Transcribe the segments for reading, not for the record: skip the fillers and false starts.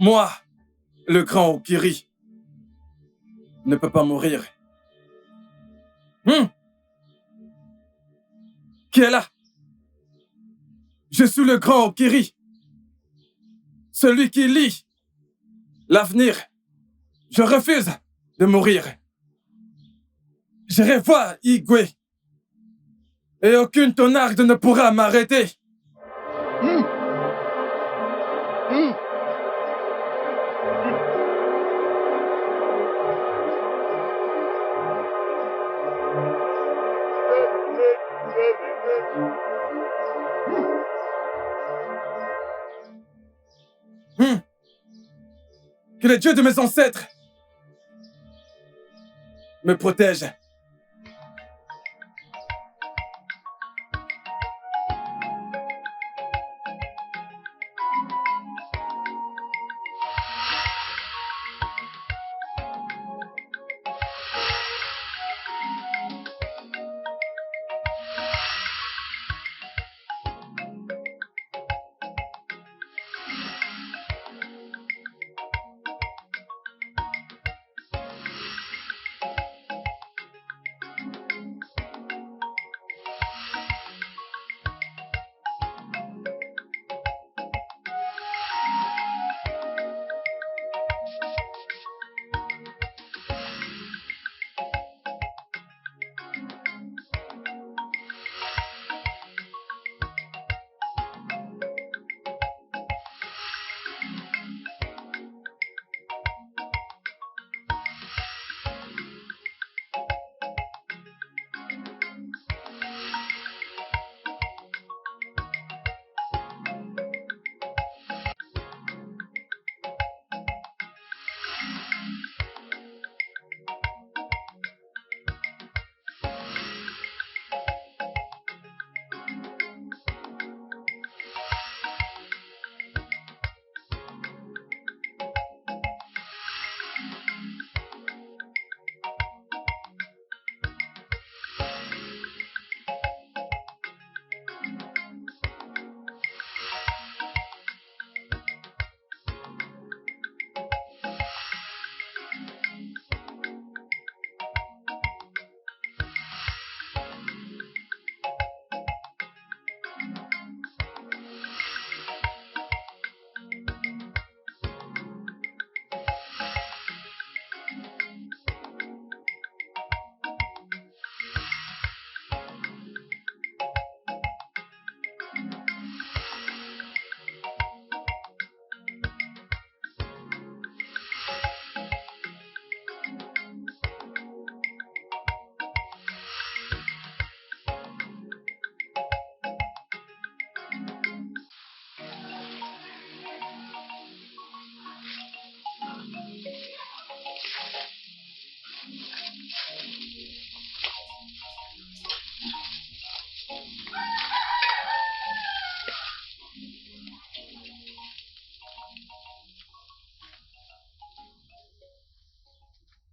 Moi, le grand Okiri, ne peut pas mourir. Qui est là? Je suis le grand Okiri. Celui qui lit l'avenir. Je refuse de mourir. J'irai voir Igwe. Et aucune tonarde ne pourra m'arrêter. Que les dieux de mes ancêtres me protègent.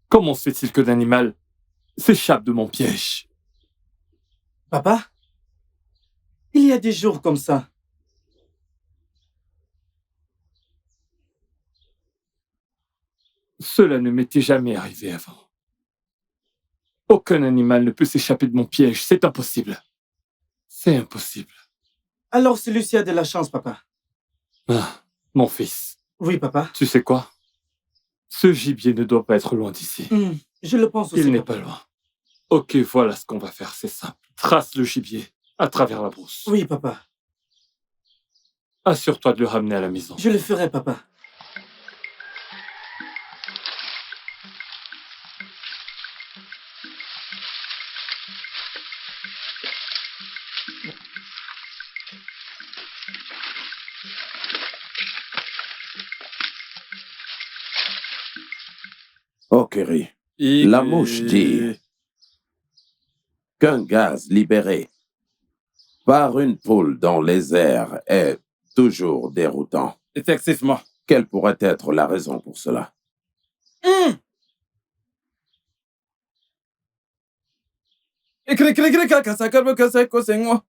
Comment se fait-il que l'animal s'échappe de mon piège? Papa, il y a des jours comme ça. Cela ne m'était jamais arrivé avant. Aucun animal ne peut s'échapper de mon piège, c'est impossible. C'est impossible. Alors celui-ci a de la chance, papa. Ah, mon fils. Oui, papa. Tu sais quoi? Ce gibier ne doit pas être loin d'ici. Je le pense aussi. Il n'est papa. pas loin. Ok, voilà ce qu'on va faire, c'est simple. Trace le gibier à travers la brousse. Oui, papa. Assure-toi de le ramener à la maison. Je le ferai, papa. Okiri, la mouche dit qu'un gaz libéré par une poule dans les airs est toujours déroutant. Effectivement. Quelle pourrait être la raison pour cela? Ikirikirikiri kakasakalo kaseko sengwa.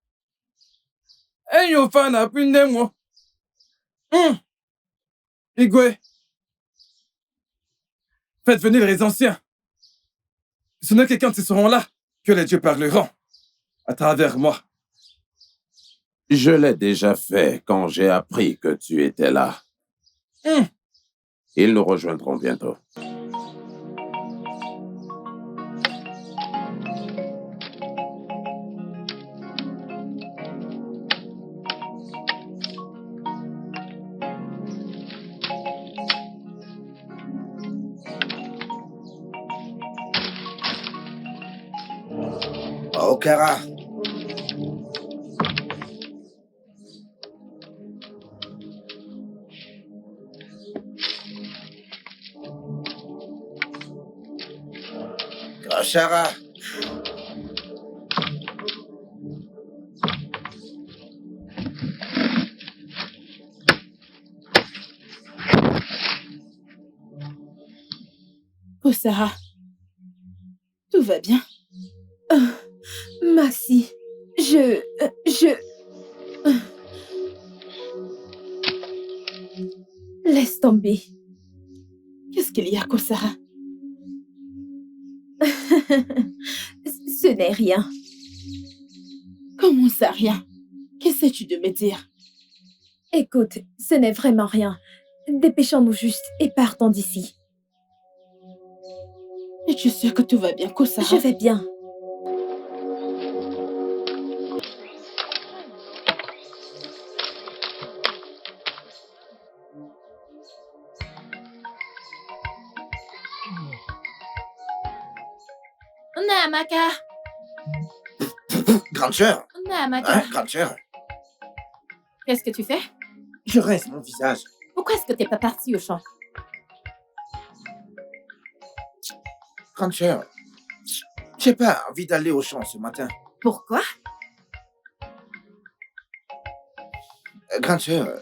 Enyo fana pindemwo. Igwe. Faites venir les anciens. Ce n'est que quand ils seront là que les dieux parleront. À travers moi. Je l'ai déjà fait quand j'ai appris que tu étais là. Ils nous rejoindront bientôt. Okara. Shara. Sarah, tout va bien? Maxi, Laisse tomber. Qu'est-ce qu'il y a, Kosara? Ce n'est rien. Comment ça, rien? Qu'essaies-tu de me dire? Écoute, ce n'est vraiment rien. Dépêchons-nous juste et partons d'ici. Et tu sais que tout va bien, Kosara? Je vais bien. Namaka. Grande sœur. Namaka. Hein, grande sœur. Qu'est-ce que tu fais? Je rince mon visage. Pourquoi est-ce que t'es pas parti au champ? Grande sœur, j'ai pas envie d'aller au champ ce matin. Pourquoi? Grande sœur,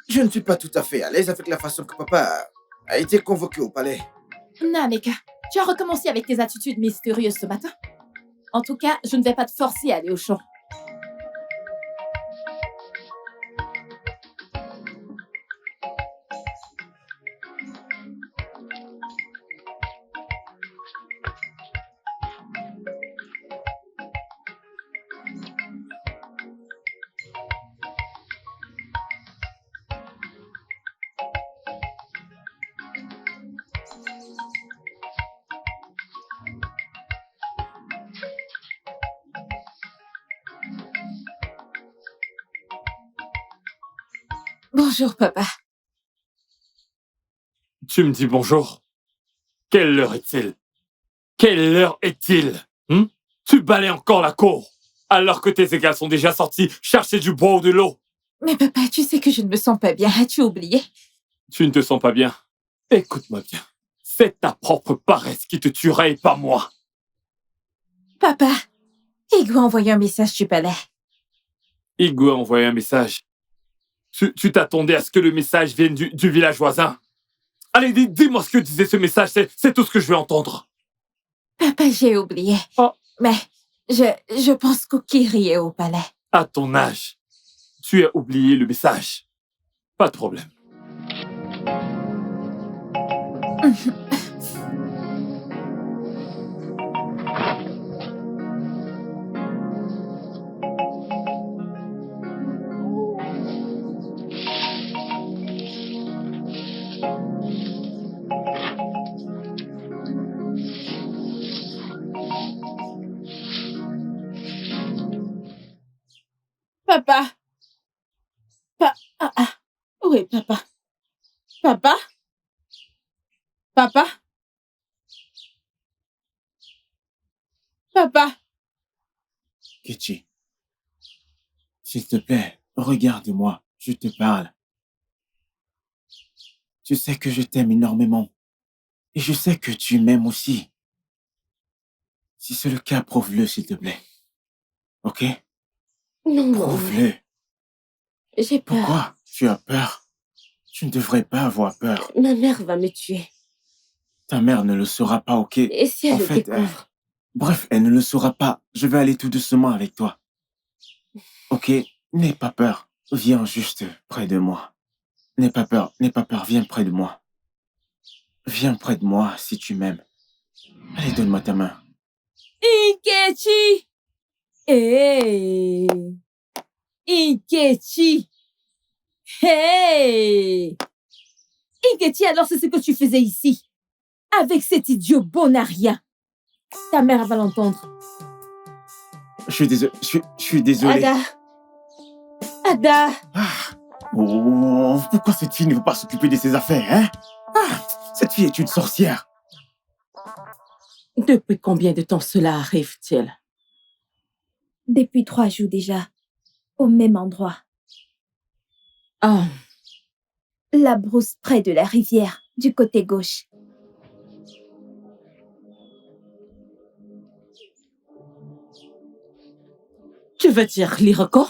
je ne suis pas tout à fait à l'aise avec la façon que papa a été convoqué au palais. Nameka, tu as recommencé avec tes attitudes mystérieuses ce matin? En tout cas, je ne vais pas te forcer à aller au champ. Bonjour, papa. Tu me dis bonjour? Quelle heure est-il? Quelle heure est-il? Tu balais encore la cour, alors que tes égales sont déjà sortis chercher du bois ou de l'eau. Mais papa, tu sais que je ne me sens pas bien. As-tu oublié? Tu ne te sens pas bien? Écoute-moi bien. C'est ta propre paresse qui te tuera et pas moi. Papa, Igwe a envoyé un message du palais. Igwe a envoyé un message. Tu t'attendais à ce que le message vienne du village voisin? Allez, dis-moi ce que disait ce message, c'est tout ce que je veux entendre. Papa, j'ai oublié. Oh. Mais je pense qu'Okiri est au palais. À ton âge, tu as oublié le message. Pas de problème. Papa. Où est papa? Papa? Papa? Papa? Kechi, s'il te plaît, regarde-moi, je te parle. Tu sais que je t'aime énormément. Et je sais que tu m'aimes aussi. Si c'est le cas, prouve-le, s'il te plaît. Ok? Non, Prouve-le. j'ai peur. Pourquoi tu as peur? Tu ne devrais pas avoir peur. Ma mère va me tuer. Ta mère ne le saura pas, ok? Et si elle En le fait, découvre? Bref, elle ne le saura pas. Je vais aller tout doucement avec toi. Ok, n'aie pas peur. Viens juste près de moi. N'aie pas peur, viens près de moi. Viens près de moi si tu m'aimes. Allez, donne-moi ta main. Nkechi! Hey! Nkechi! Hey! Nkechi, alors c'est ce que tu faisais ici? Avec cet idiot Bonaria. Ta mère va l'entendre. Je suis désolé. Je suis désolé. Ada! Oh, pourquoi cette fille ne veut pas s'occuper de ses affaires, hein? Cette fille est une sorcière. Depuis combien de temps cela arrive-t-il? Depuis 3 jours déjà, au même endroit. Oh, La brousse près de la rivière, du côté gauche. tu veux dire l'Iroko?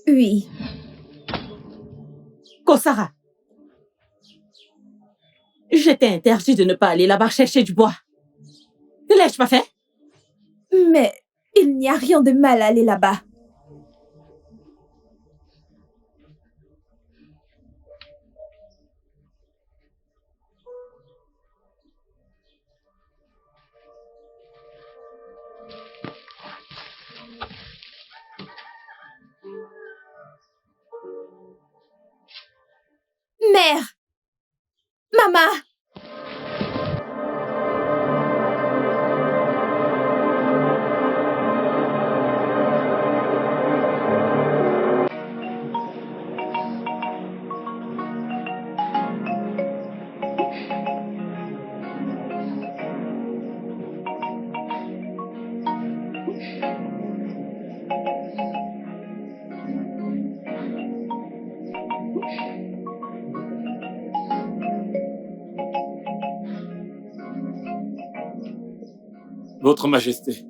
Oui, Kosara, je t'ai interdit de ne pas aller là-bas chercher du bois. L'ai-je pas fait? mais il n'y a rien de mal à aller là-bas. Mère! Maman! Votre Majesté,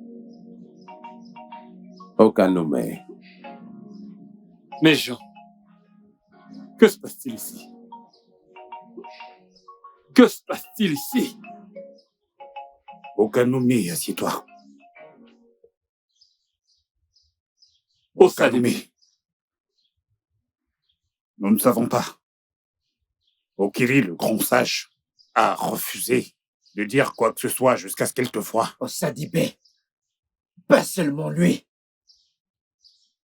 Okanoume, mes gens, que se passe-t-il ici? Que se passe-t-il ici? Okanoume, assieds-toi. Osanumi, Okanoume. Nous ne savons pas. Okiri, le grand sage, a refusé de dire quoi que ce soit jusqu'à ce qu'elle te voie. Osadibé, pas seulement lui.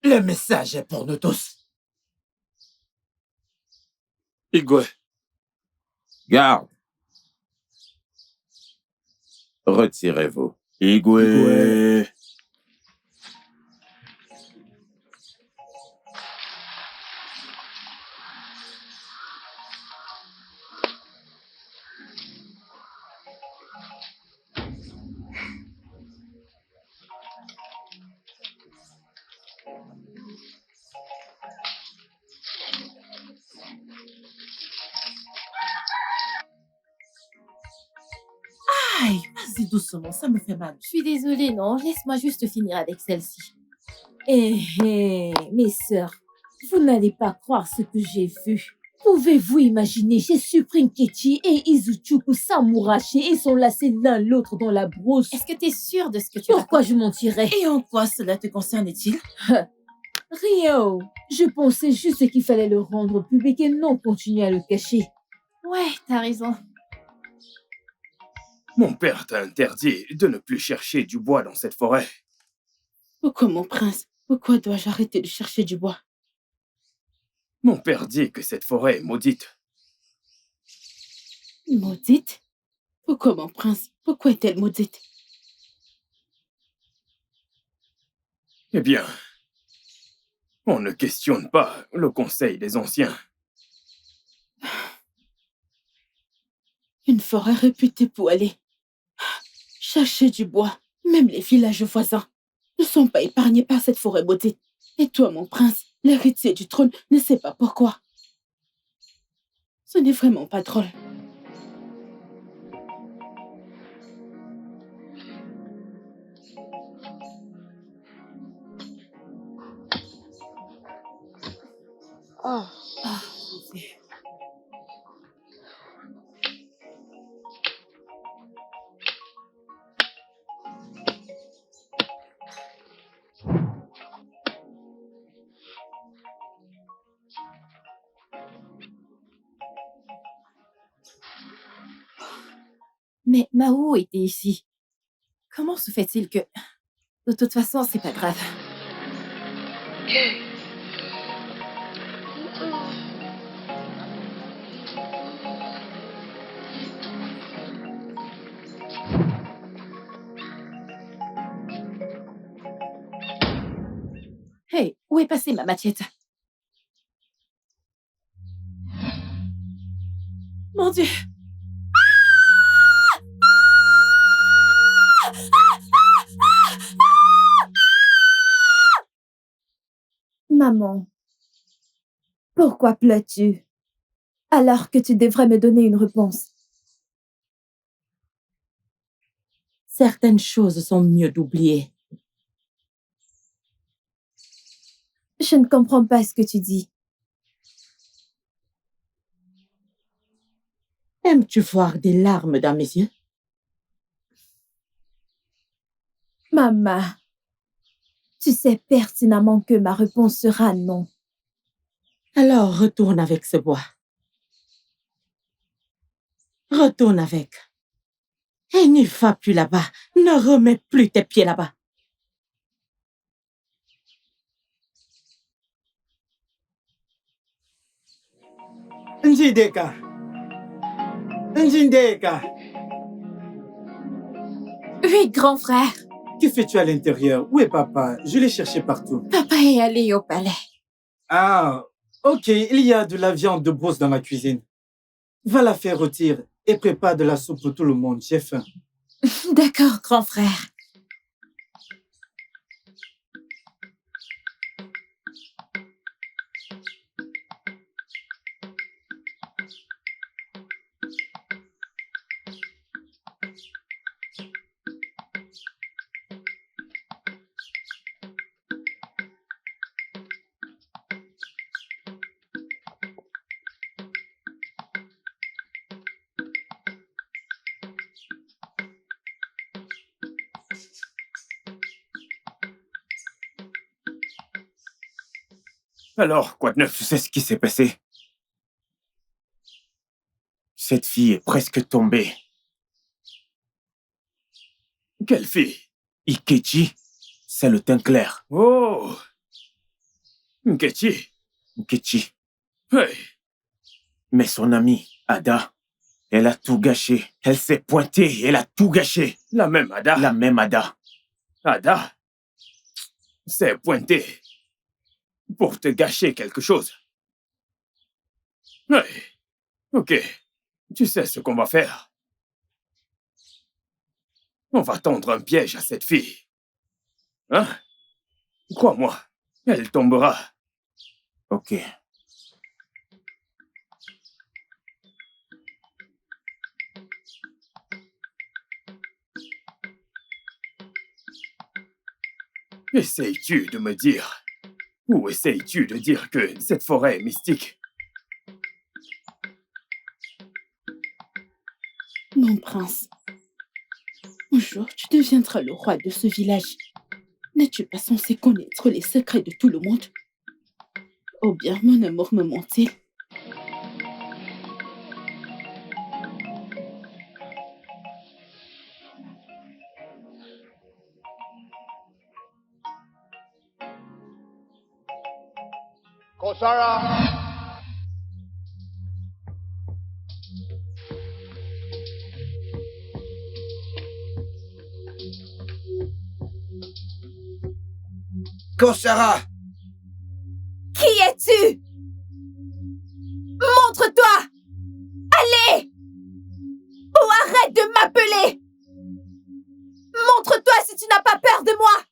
Le message est pour nous tous. Igwe, garde. Retirez-vous. Igwe. aïe, vas-y doucement, ça me fait mal. Je suis désolée, non. Laisse-moi juste finir avec celle-ci. Mes sœurs, vous n'allez pas croire ce que j'ai vu. Pouvez-vous imaginer, j'ai surpris Nkechi et Izuchuku s'amouracher et s'enlacer l'un l'autre dans la brousse. Est-ce que tu es sûre de ce que tu Pourquoi je mentirais? Et en quoi cela te concerne-t-il? Rien. Je pensais juste qu'il fallait le rendre public et non continuer à le cacher. Ouais, t'as raison. Mon père t'a interdit de ne plus chercher du bois dans cette forêt. Pourquoi, mon prince? Pourquoi dois-je arrêter de chercher du bois? Mon père dit que cette forêt est maudite. Maudite? Pourquoi, mon prince? Pourquoi est-elle maudite? Eh bien, on ne questionne pas le conseil des anciens. Une forêt réputée pour aller chercher du bois. Même les villages voisins ne sont pas épargnés par cette forêt maudite. Et toi, mon prince, l'héritier du trône, ne sais pas pourquoi. Ce n'est vraiment pas drôle. Mao était ici. Comment se fait-il que... De toute façon, c'est pas grave. Hey, où est passée ma machette? Mon Dieu! Maman, pourquoi pleures-tu alors que tu devrais me donner une réponse? Certaines choses sont mieux d'oublier. Je ne comprends pas ce que tu dis. Aimes-tu voir des larmes dans mes yeux? Maman, tu sais pertinemment que ma réponse sera non. Alors retourne avec ce bois. Retourne avec. Et n'y va plus là-bas. Ne remets plus tes pieds là-bas. Njideka. Njindeka. Oui, grand frère. Que fais-tu à l'intérieur? Où est papa? Je l'ai cherché partout. Papa est allé au palais. Ah, ok, il y a de la viande de brosse dans ma cuisine. Va la faire rôtir et prépare de la soupe pour tout le monde. J'ai faim. D'accord, grand frère. Alors, quoi de neuf? Tu sais ce qui s'est passé? Cette fille est presque tombée. Quelle fille? Ikechi, c'est le teint clair. Oh! Nkechi. Ikechi. Hey! Mais son amie, Ada, elle a tout gâché. Elle s'est pointée et elle a tout gâché. La même Ada? La même Ada. Ada s'est pointée pour te gâcher quelque chose. Hey! Ok. Tu sais ce qu'on va faire? On va tendre un piège à cette fille. Hein? Crois-moi, elle tombera. Ok. Essayes-tu de me dire, ou essayes-tu de dire que cette forêt est mystique? Mon prince, un jour tu deviendras le roi de ce village. N'es-tu pas censé connaître les secrets de tout le monde? Ou bien mon amour me ment-il? Kosara! Kosara! Qui es-tu? Montre-toi! Allez! Ou arrête de m'appeler! Montre-toi si tu n'as pas peur de moi!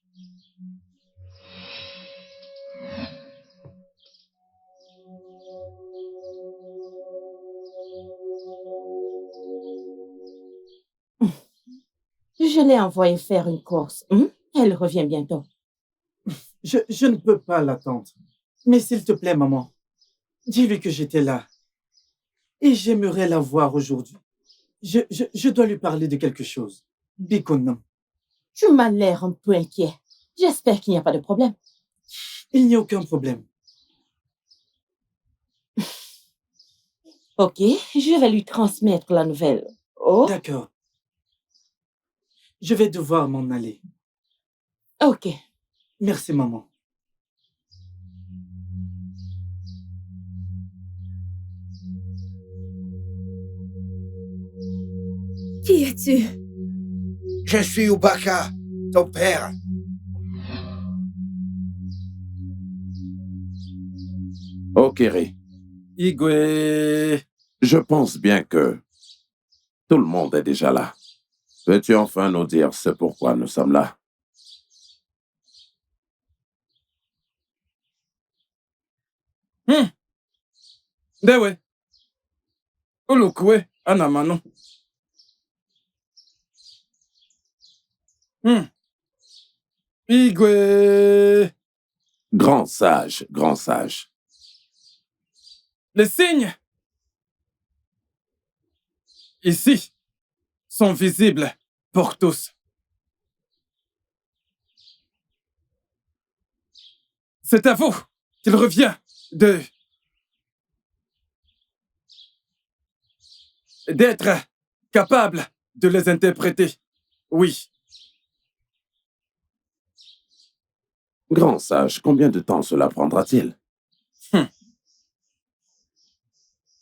Je l'ai envoyée faire une course. Elle revient bientôt. Je ne peux pas l'attendre. Mais s'il te plaît, maman, dis-lui que j'étais là. Et j'aimerais la voir aujourd'hui. Je dois lui parler de quelque chose. Bikonam. Tu m'as l'air un peu inquiet. J'espère qu'il n'y a pas de problème. Il n'y a aucun problème. Ok, je vais lui transmettre la nouvelle. Oh, D'accord. Je vais devoir m'en aller. Ok. Merci, maman. Qui es-tu? Je suis Ubaka, ton père. Okiri, Igwe. je pense bien que tout le monde est déjà là. Peux-tu enfin nous dire ce pourquoi nous sommes là? Dewe. Ulukwe, anamano. Igwe. Grand sage, grand sage. Les signes ici sont visibles pour tous. C'est à vous qu'il revient d'être capable de les interpréter. Oui. Grand sage, combien de temps cela prendra-t-il?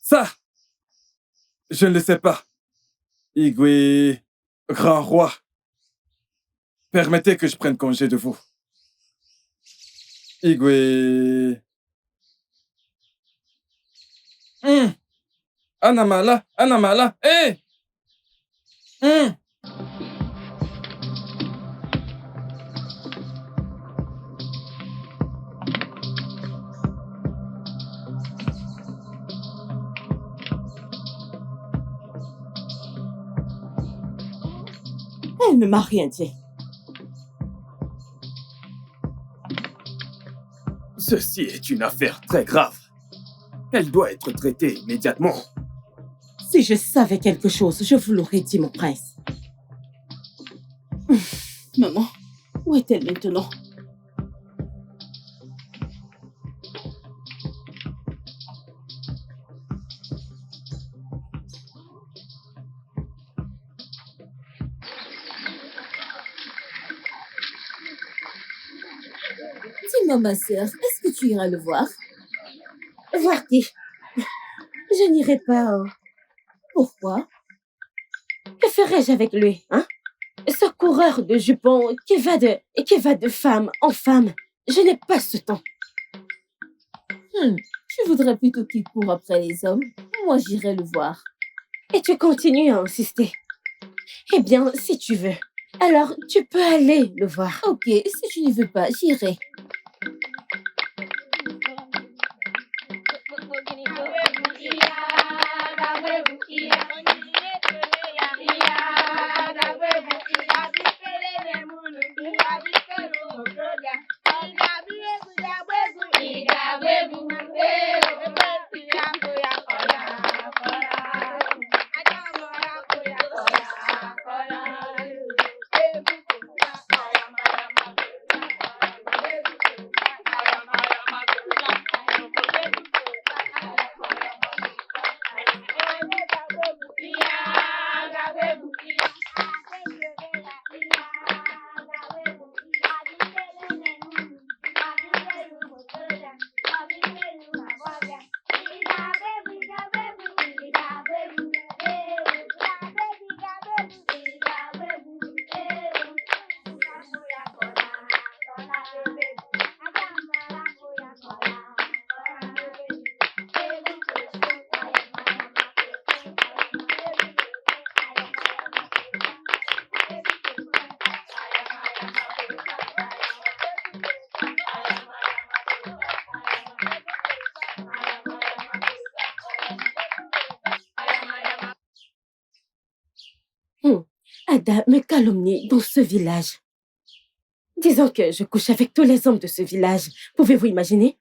Ça, je ne le sais pas. Igwe, grand roi, permettez que je prenne congé de vous. Igwe. Anamala, Anamala, hé! Elle ne m'a rien dit. Ceci est une affaire très grave. Elle doit être traitée immédiatement. Si je savais quelque chose, je vous l'aurais dit, mon prince. Maman, où est-elle maintenant? Dis-moi, ma sœur, est-ce que tu iras le voir? Voir qui? Je n'irai pas. Pourquoi? Que ferais-je avec lui, hein? Ce coureur de jupons qui va de femme en femme. Je n'ai pas ce temps. Tu voudrais plutôt qu'il court après les hommes? Moi, j'irai le voir. Et tu continues à insister. Eh bien, si tu veux, alors tu peux aller le voir. Ok, si tu n'y veux pas, j'irai. Ada me calomnie dans ce village. Disons que je couche avec tous les hommes de ce village. Pouvez-vous imaginer?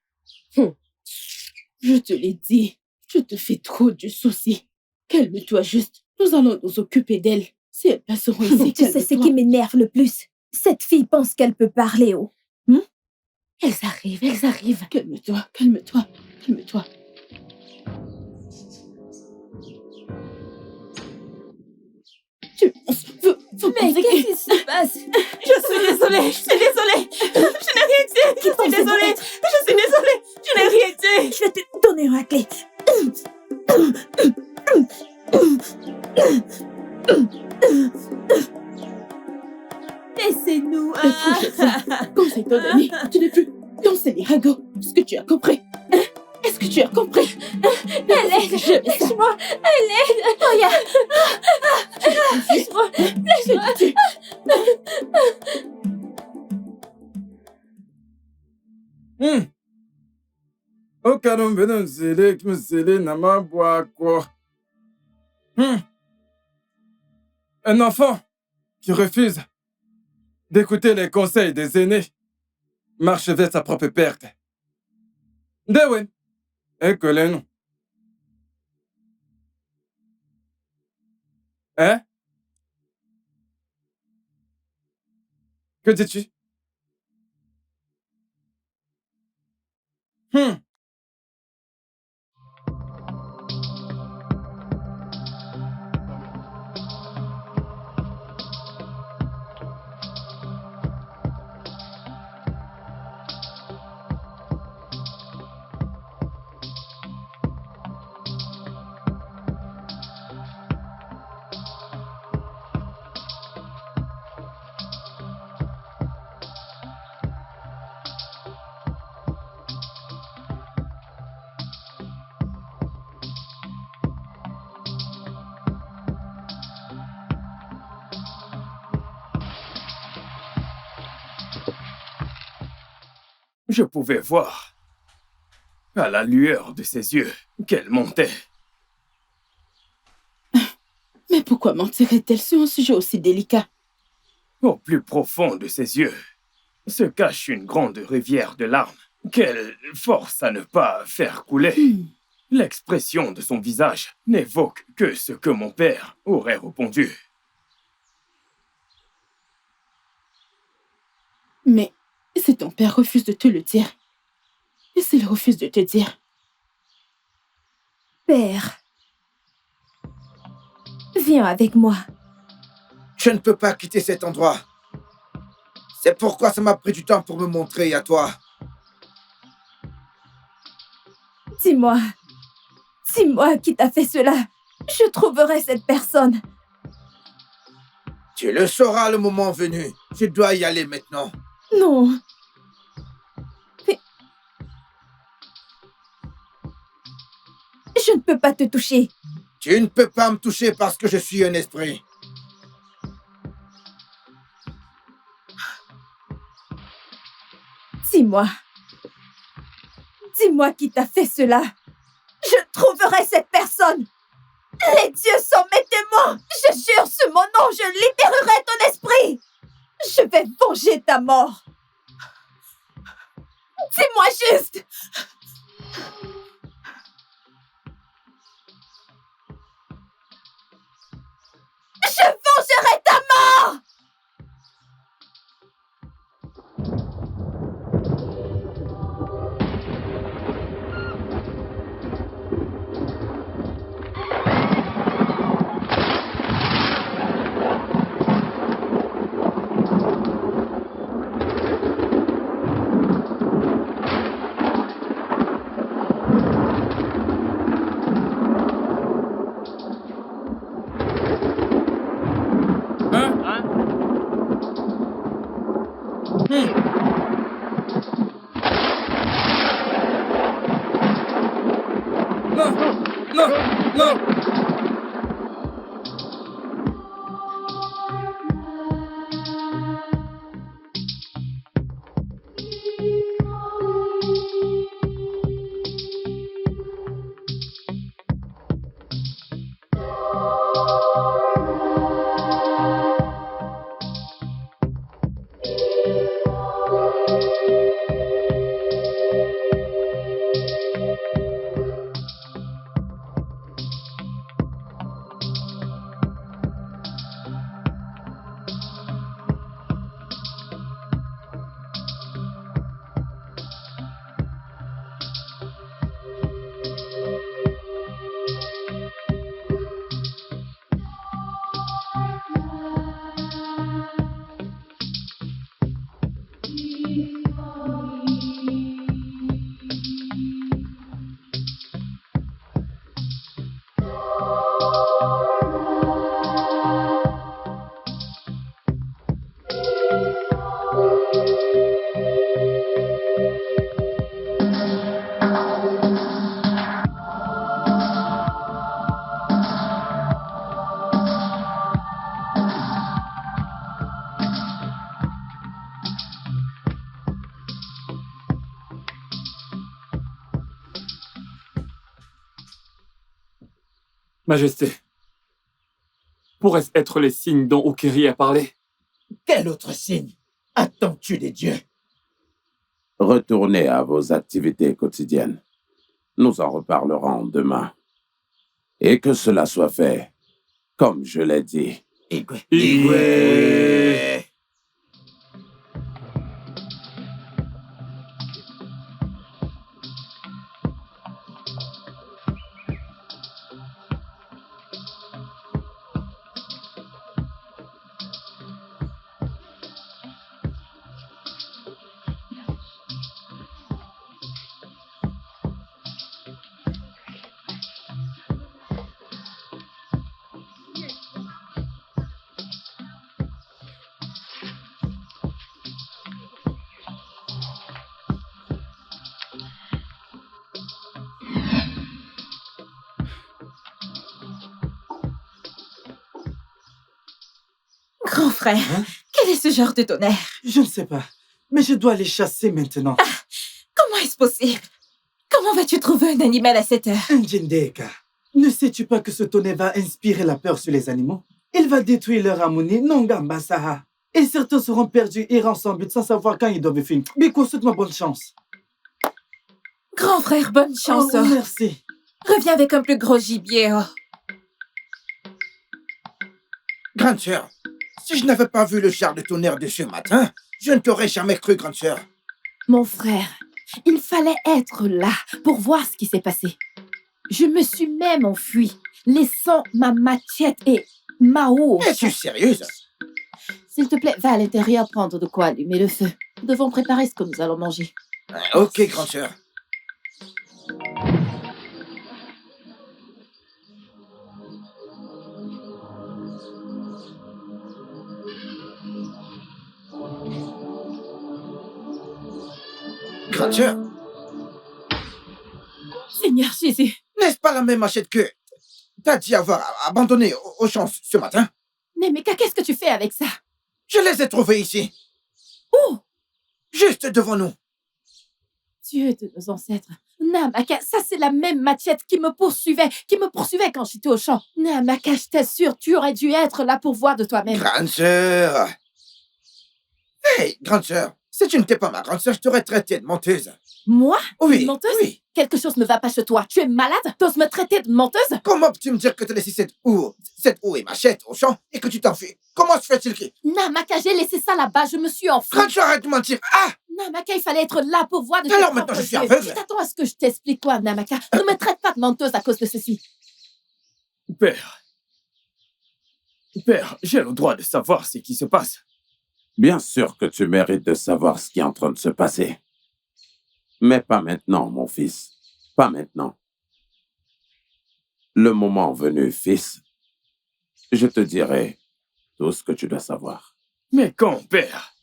Je te l'ai dit, tu te fais trop du souci. Calme-toi juste, nous allons nous occuper d'elle. Si elles passeront ici, Tu sais ce qui m'énerve le plus? Cette fille pense qu'elle peut parler haut. Elles arrivent. Calme-toi, calme-toi, calme-toi. Tu penses... Mais qu'est-ce que c'est? Mais prochaine fois, conseille ton ami, tu ne plus danser les ragots. Est-ce que tu as compris? Est-ce que tu as compris? Hélène, laisse-moi. Hélène, regarde. Laisse-moi. Laisse-moi. Okarumbeno zele kimsele namabwako. Un enfant qui refuse d'écouter les conseils des aînés marche vers sa propre perte. Dewe, écoutez-nous. Hein? Que dis-tu? Je pouvais voir, à la lueur de ses yeux, qu'elle montait. Mais pourquoi mentirait-elle sur un sujet aussi délicat? Au plus profond de ses yeux se cache une grande rivière de larmes qu'elle force à ne pas faire couler. L'expression de son visage n'évoque que ce que mon père aurait répondu. Mais si ton père refuse de te le dire, et s'il refuse de te dire? Père, viens avec moi. Je ne peux pas quitter cet endroit. C'est pourquoi ça m'a pris du temps pour me montrer à toi. Dis-moi qui t'a fait cela. Je trouverai cette personne. Tu le sauras le moment venu. Je dois y aller maintenant. Non. Mais... Je ne peux pas te toucher. Tu ne peux pas me toucher parce que je suis un esprit. Dis-moi qui t'a fait cela. Je trouverai cette personne. Les dieux sont mes témoins. Je jure sur mon nom, je libérerai ton esprit. Je vais venger ta mort. Dis-moi juste. Je vengerai ta mort. Majesté, pourraient-ce être les signes dont Okiri a parlé? Quel autre signe attends-tu des dieux? Retournez à vos activités quotidiennes. Nous en reparlerons demain. Et que cela soit fait, comme je l'ai dit. Igwe. Grand frère, quel est ce genre de tonnerre? Je ne sais pas, mais je dois les chasser maintenant. Comment est-ce possible? Comment vas-tu trouver un animal à cette heure? Njindeka, ne sais-tu pas que ce tonnerre va inspirer la peur sur les animaux? Il va détruire leur harmonie, Nongambasaha. Et certains seront perdus, errant sans but, sans savoir quand ils doivent finir. Biko, souhaite-moi bonne chance. Grand frère, bonne chance. Oh, merci. Reviens avec un plus gros gibier. Grande sœur, si je n'avais pas vu le char de tonnerre de ce matin, je ne t'aurais jamais cru, grande sœur. Mon frère, il fallait être là pour voir ce qui s'est passé. Je me suis même enfuie, laissant ma machette et Mao. Es-tu sérieuse? S'il te plaît, va à l'intérieur prendre de quoi allumer le feu. Nous devons préparer ce que nous allons manger. Ok, grande sœur. Grande sœur, Seigneur Jésus. n'est-ce pas la même machette que t'as dit avoir abandonnée au champ ce matin? Nemeka, qu'est-ce que tu fais avec ça? Je les ai trouvés ici. Où? Juste devant nous. Dieu de nos ancêtres. Namaka, ça c'est la même machette qui me poursuivait quand j'étais au champ. Namaka, je t'assure, tu aurais dû être là pour voir de toi-même. Grande sœur. Hey, grande sœur, si tu n'étais pas ma grande sœur, je t'aurais traité de menteuse. Moi? Oui, Une menteuse? oui. Quelque chose ne va pas chez toi. Tu es malade? T'oses me traiter de menteuse? Comment peux-tu me dire que tu as laissé cette houe et machette au champ et que tu t'enfuis? Comment se fait-il que... Namaka, j'ai laissé ça là-bas, je me suis enfuie. Grande sœur, arrête de mentir. Ah! Namaka, il fallait être là pour voir de tes Alors propres maintenant, je suis yeux. aveugle. Tu t'attends à ce que je t'explique quoi, Namaka? Ne me traite pas de menteuse à cause de ceci. Père, j'ai le droit de savoir ce qui se passe. Bien sûr que tu mérites de savoir ce qui est en train de se passer. Mais pas maintenant, mon fils. Pas maintenant. Le moment venu, fils, je te dirai tout ce que tu dois savoir. Mais quand, père?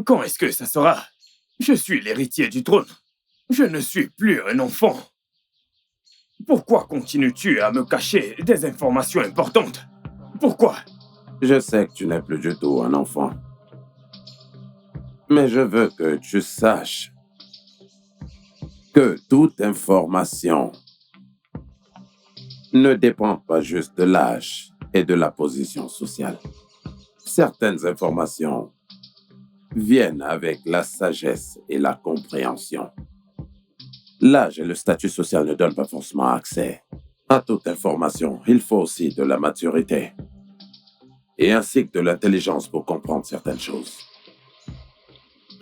Quand est-ce que ça sera? Je suis l'héritier du trône. Je ne suis plus un enfant. Pourquoi continues-tu à me cacher des informations importantes? Pourquoi? Je sais que tu n'es plus du tout un enfant. Mais je veux que tu saches que toute information ne dépend pas juste de l'âge et de la position sociale. Certaines informations viennent avec la sagesse et la compréhension. L'âge et le statut social ne donnent pas forcément accès à toute information. Il faut aussi de la maturité et ainsi que de l'intelligence pour comprendre certaines choses.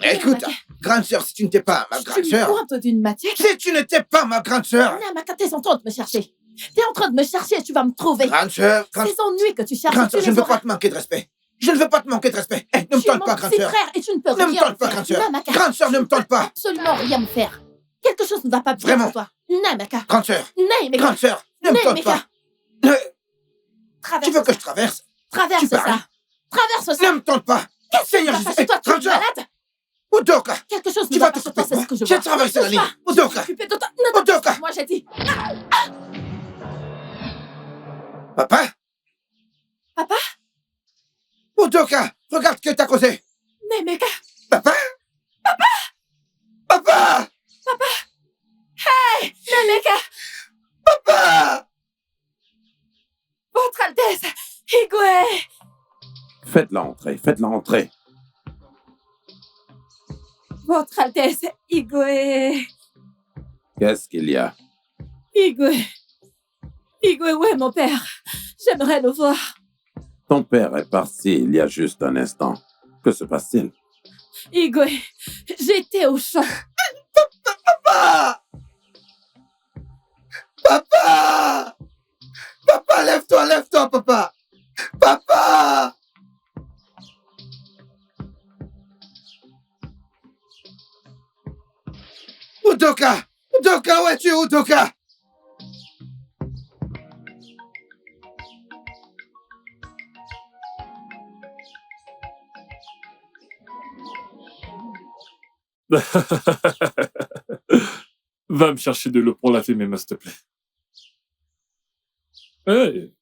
Écoute, grande sœur, si tu n'étais pas ma grande sœur... Tu me pointes d'une matière? Si tu n'étais pas ma grande sœur... Namaka, t'es en train de me chercher. T'es en train de me chercher et tu vas me trouver. Grande sœur... Ces ennuis que tu cherches, Grande tu sœur, je les ne veux auras. pas te manquer de respect. Je ne veux pas te manquer de respect. Eh, ne me tente pas, grande Tu es sœur. mon petit frère et tu ne peux Ne me rien tente pas, me grande faire. sœur. Namaka, Grande sœur, ne me tente pas. absolument rien me faire. Quelque chose ne va pas bien Vraiment. pour toi. Namaka. Grande sœur. Namaka. Grande sœur, ne me tente pas. Tu veux que je traverse? Traverse Tu ça. parles. Traverse ça. Ne me tente pas. Qu'est-ce qui Seigneur va Jésus, passer toi? Tu es grande sœur. malade? Udoka. Quelque chose Tu ne vas va pas se t'occuper passer, de ce que je moi. J'ai vois. traversé la ligne. Je Udoka. vais m'occuper de toi. Ne te Udoka. moi, j'ai dit. Papa? Papa? Udoka, regarde ce que t'as causé. Namaka. Papa? Papa? Papa? Papa? Hey! Namaka! Papa? Faites-la entrer, faites-la entrer. Votre Altesse, Igwe. Qu'est-ce qu'il y a? Igwe. Igwe, où est mon père? J'aimerais le voir. Ton père est parti il y a juste un instant. Que se passe-t-il? Igwe, j'étais au champ. Papa! Papa! Papa, lève-toi, lève-toi, papa! Papa! Udoka! Udoka, où es-tu, Udoka? Va me chercher de l'eau pour laver mes mains, s'il te plaît. Hey.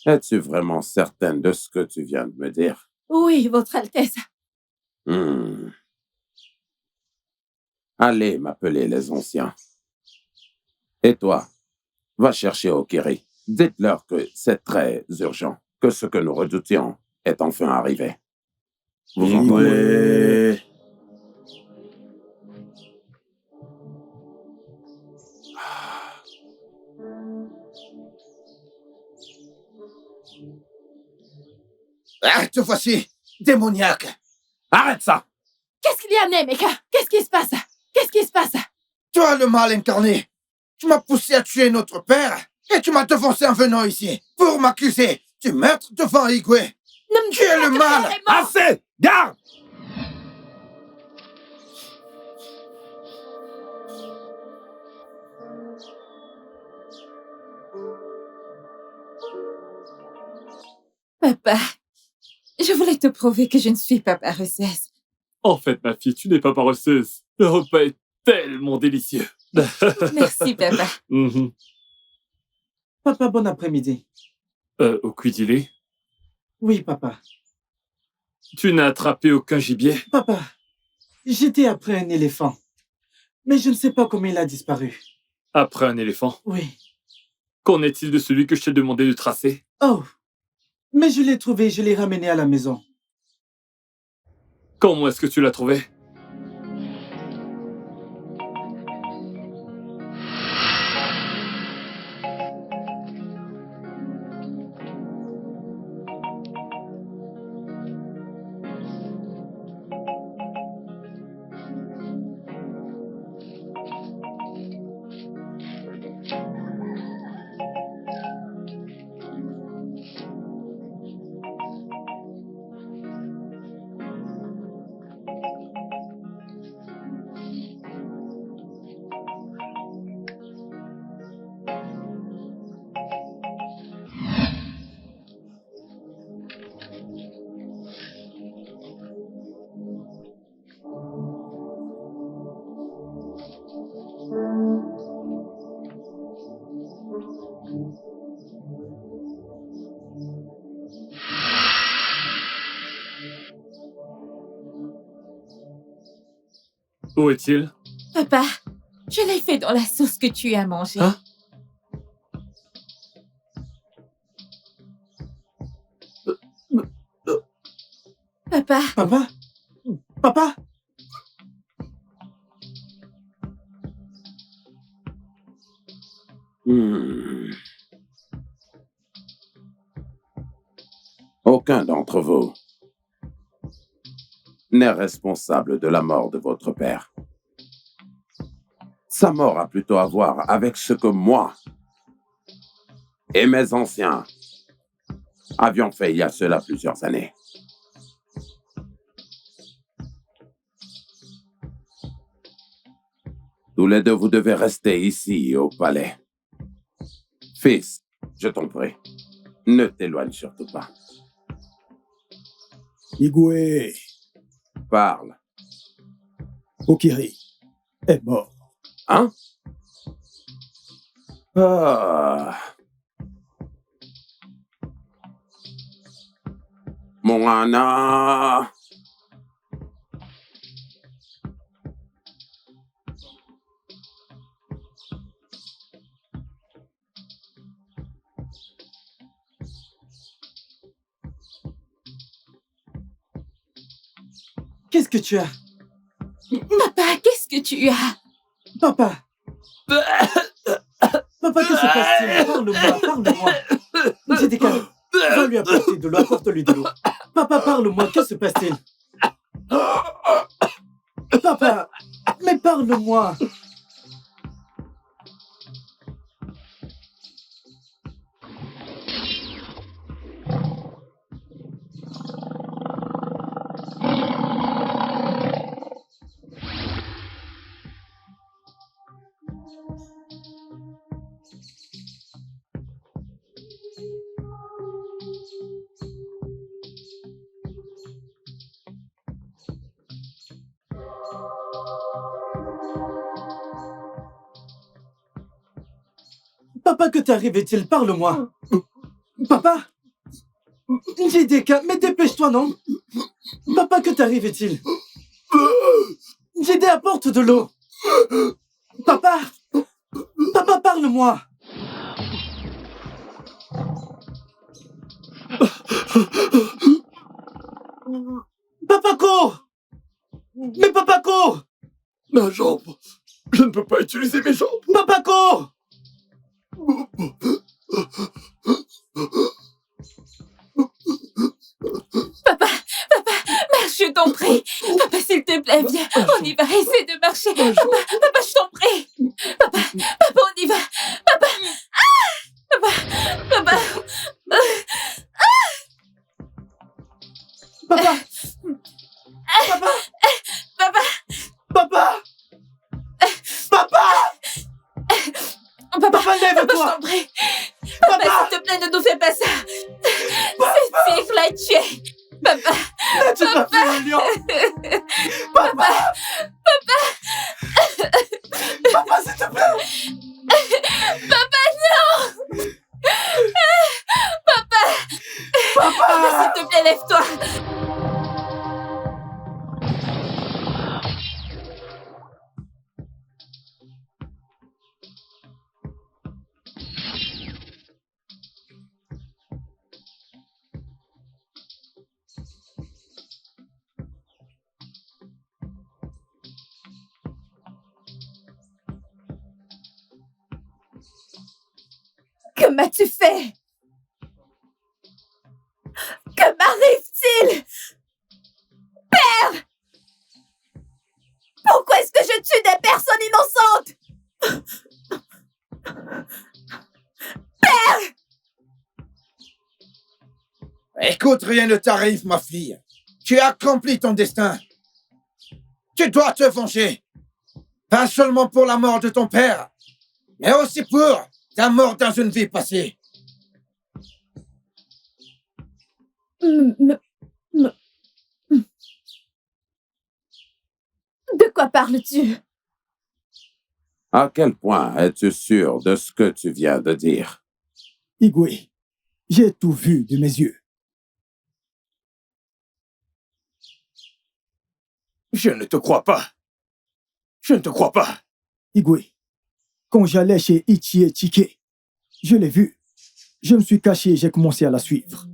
Es-tu vraiment certaine de ce que tu viens de me dire? Oui, Votre Altesse. Allez m'appeler les anciens. Et toi, va chercher Okiri. Dites-leur que c'est très urgent, que ce que nous redoutions est enfin arrivé. Vous entendez? Ah, te voici, démoniaque! Arrête ça! Qu'est-ce qu'il y a, Nemeka? Qu'est-ce qui se passe? Qu'est-ce qui se passe? Toi, le mal incarné, tu m'as poussé à tuer notre père et tu m'as devancé en venant ici pour m'accuser du meurtre devant Igwe. Tu es le mal! Assez! Garde! Papa, je voulais te prouver que je ne suis pas paresseuse. En fait, ma fille, tu n'es pas paresseuse. Le repas est tellement délicieux. Merci, papa. Papa, bon après-midi. Au cuidilé? Oui, papa. Tu n'as attrapé aucun gibier? Papa, j'étais après un éléphant. Mais je ne sais pas comment il a disparu. Après un éléphant? Oui. Qu'en est-il de celui que je t'ai demandé de tracer? Oh, mais je l'ai trouvé, je l'ai ramené à la maison. Comment est-ce que tu l'as trouvé? Où est-il? Papa, je l'ai fait dans la sauce que tu as mangée. Hein? Papa. Papa? Papa? Aucun d'entre vous n'est responsable de la mort de votre père. Sa mort a plutôt à voir avec ce que moi et mes anciens avions fait il y a cela plusieurs années. Tous les deux, vous devez rester ici au palais. Fils, je t'en prie, ne t'éloigne surtout pas. Igwe. Parle. Okiri est mort. Hein? Ah. Moana. qu'est-ce que tu as? Papa, qu'est-ce que tu as? Papa. Papa, que se passe-t-il? Parle-moi, parle-moi. Jedika, va lui apporter de l'eau, apporte-lui de l'eau. Papa, parle-moi, que se passe-t-il? Papa, mais parle-moi. Papa, que t'arrive-t-il? Parle-moi. Papa? Jedika, mais dépêche-toi, non? Papa, que t'arrive-t-il? Jedé, apporte de l'eau. Papa? Papa, parle-moi. Papa, cours! Mais papa, cours! Ma jambe. Je ne peux pas utiliser mes jambes. Papa, cours! Papa, marche, je t'en prie. Papa, s'il te plaît, viens. On y va, essaie de marcher. Papa, je t'en prie. Papa, on y va. Papa. Papa. Papa. Papa, lève-toi. Je t'en prie. Papa, s'il te plaît, ne nous fais pas ça. Cette fille va être tuée. Papa. N'as-tu pas fait un lion? Papa. Papa, s'il te plaît. Papa, non. Papa, s'il te plaît, lève-toi. Que m'as-tu fait? Que m'arrive-t-il? Père! Pourquoi est-ce que je tue des personnes innocentes? Père! Écoute, rien ne t'arrive, ma fille. Tu as accompli ton destin. Tu dois te venger. Pas seulement pour la mort de ton père, mais aussi pour ta mort dans une vie passée. De quoi parles-tu? À quel point es-tu sûr de ce que tu viens de dire? Igwe, j'ai tout vu de mes yeux. Je ne te crois pas. Je ne te crois pas. Igwe, quand j'allais chez Ichie Chike, je l'ai vu. Je me suis caché et j'ai commencé à la suivre.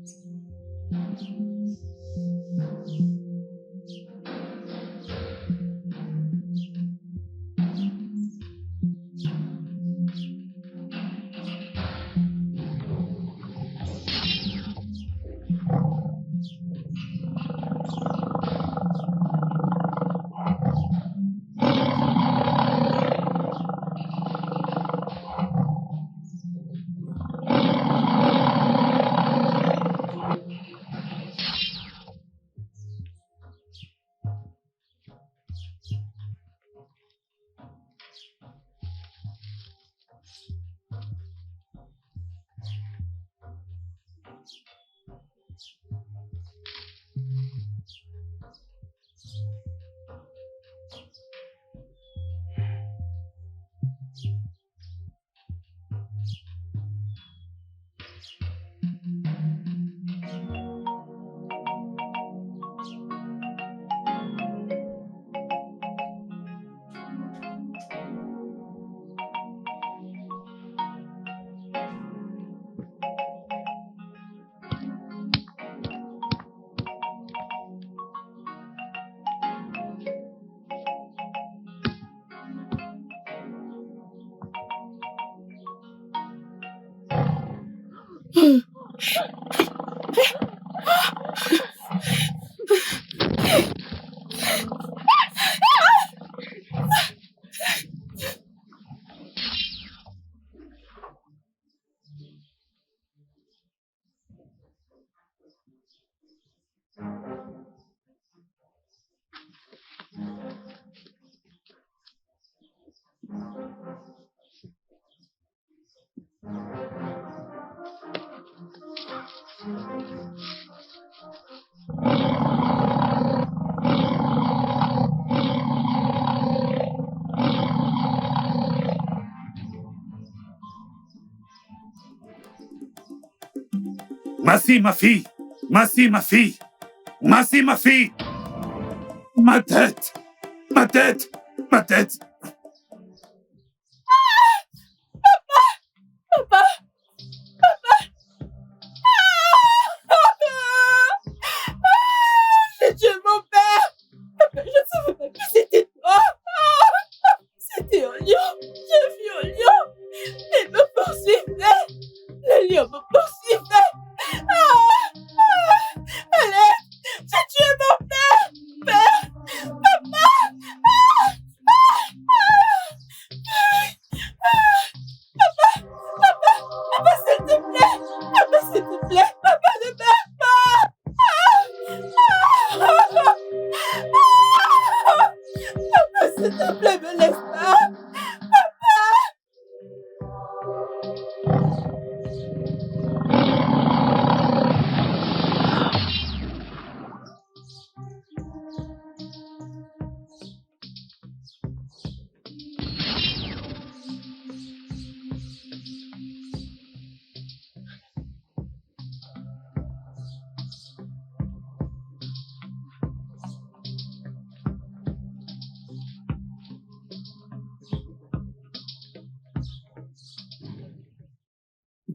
Massi, ma fille! Massi, ma fille! Massi, ma fille! Ma tête! Ma tête! Ma tête! Papa! J'ai tué mon père! Papa, je ne savais pas que c'était toi! C'était un lion! J'ai vu un lion! Il me poursuivait! Le lion me poursuivait! Allez! J'ai tué mon père! Père! Papa! Papa, s'il te plaît! Papa, s'il te plaît! Papa, ne meurs pas! Papa, s'il te plaît, me laisse pas!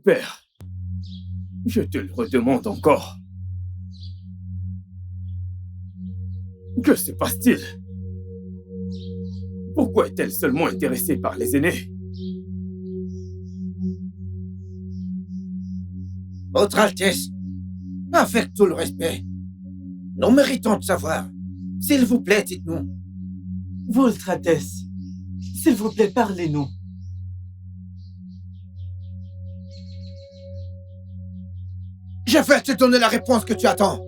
Père, je te le redemande encore. Que se passe-t-il? Pourquoi est-elle seulement intéressée par les aînés? Votre Altesse, avec tout le respect, nous méritons de savoir. S'il vous plaît, dites-nous. Votre Altesse, s'il vous plaît, parlez-nous. Je vais te donner la réponse que tu attends.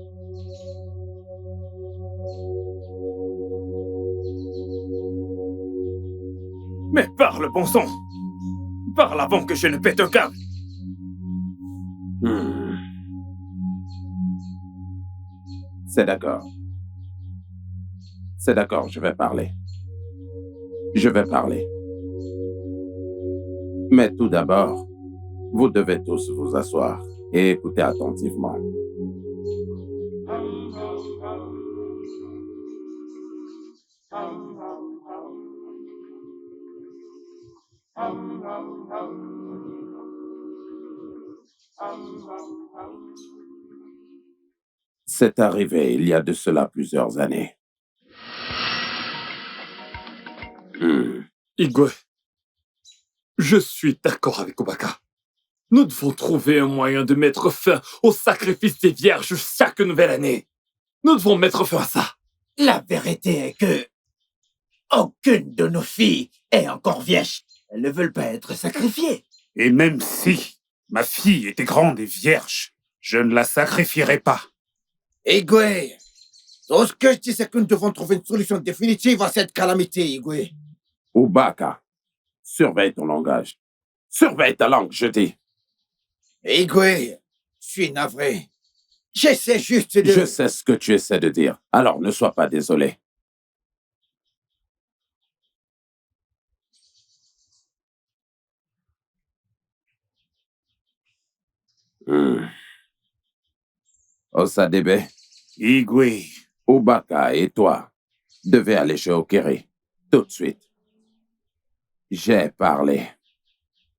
Mais parle, bon sang! Parle avant que je ne pète un câble! C'est d'accord. C'est d'accord, je vais parler. Je vais parler. Mais tout d'abord, vous devez tous vous asseoir et écouter attentivement. C'est arrivé il y a de cela plusieurs années. Igwe, je suis d'accord avec Obaka. Nous devons trouver un moyen de mettre fin au sacrifice des vierges chaque nouvelle année. Nous devons mettre fin à ça. La vérité est que aucune de nos filles est encore vierge. Elles ne veulent pas être sacrifiées. Et même si ma fille était grande et vierge, je ne la sacrifierai pas. Igwe, tout ce que je dis, c'est que nous devons trouver une solution définitive à cette calamité, Igwe. Obaka, surveille ton langage. Surveille ta langue, je dis. Igwe, je suis navré. J'essaie juste de... Je sais ce que tu essaies de dire, alors ne sois pas désolé. Osadebe, Igwe, Obaka et toi devez aller chez Okere, tout de suite. J'ai parlé.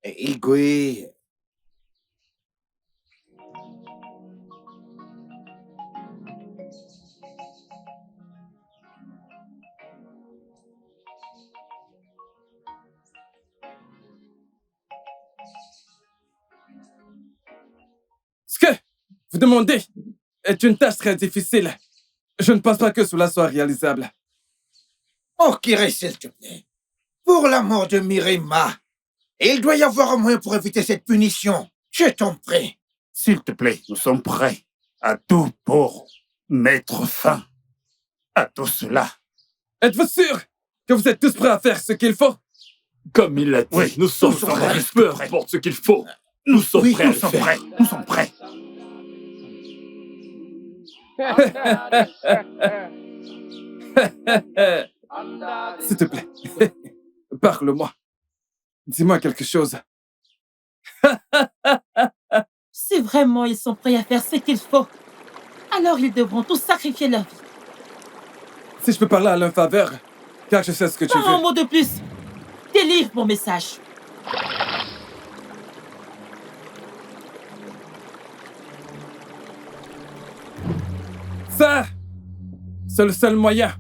Igwe... vous demander est une tâche très difficile. Je ne pense pas que cela soit réalisable. Oh, Kiri, s'il te plaît. Pour l'amour de Mirima, il doit y avoir un moyen pour éviter cette punition. Je t'en prie. S'il te plaît, nous sommes prêts à tout pour mettre fin à tout cela. Êtes-vous sûr que vous êtes tous prêts à faire ce qu'il faut? Comme il l'a dit, Oui, nous sommes prêts. Peu importe ce qu'il faut. Nous sommes prêts à le faire. Nous sommes prêts. S'il te plaît, parle-moi. Dis-moi quelque chose. Si vraiment ils sont prêts à faire ce qu'il faut, alors ils devront tous sacrifier leur vie. Si je peux parler à leur faveur, car je sais ce que tu Pas un veux. mot de plus. Délivre mon message. Ça, c'est le seul moyen.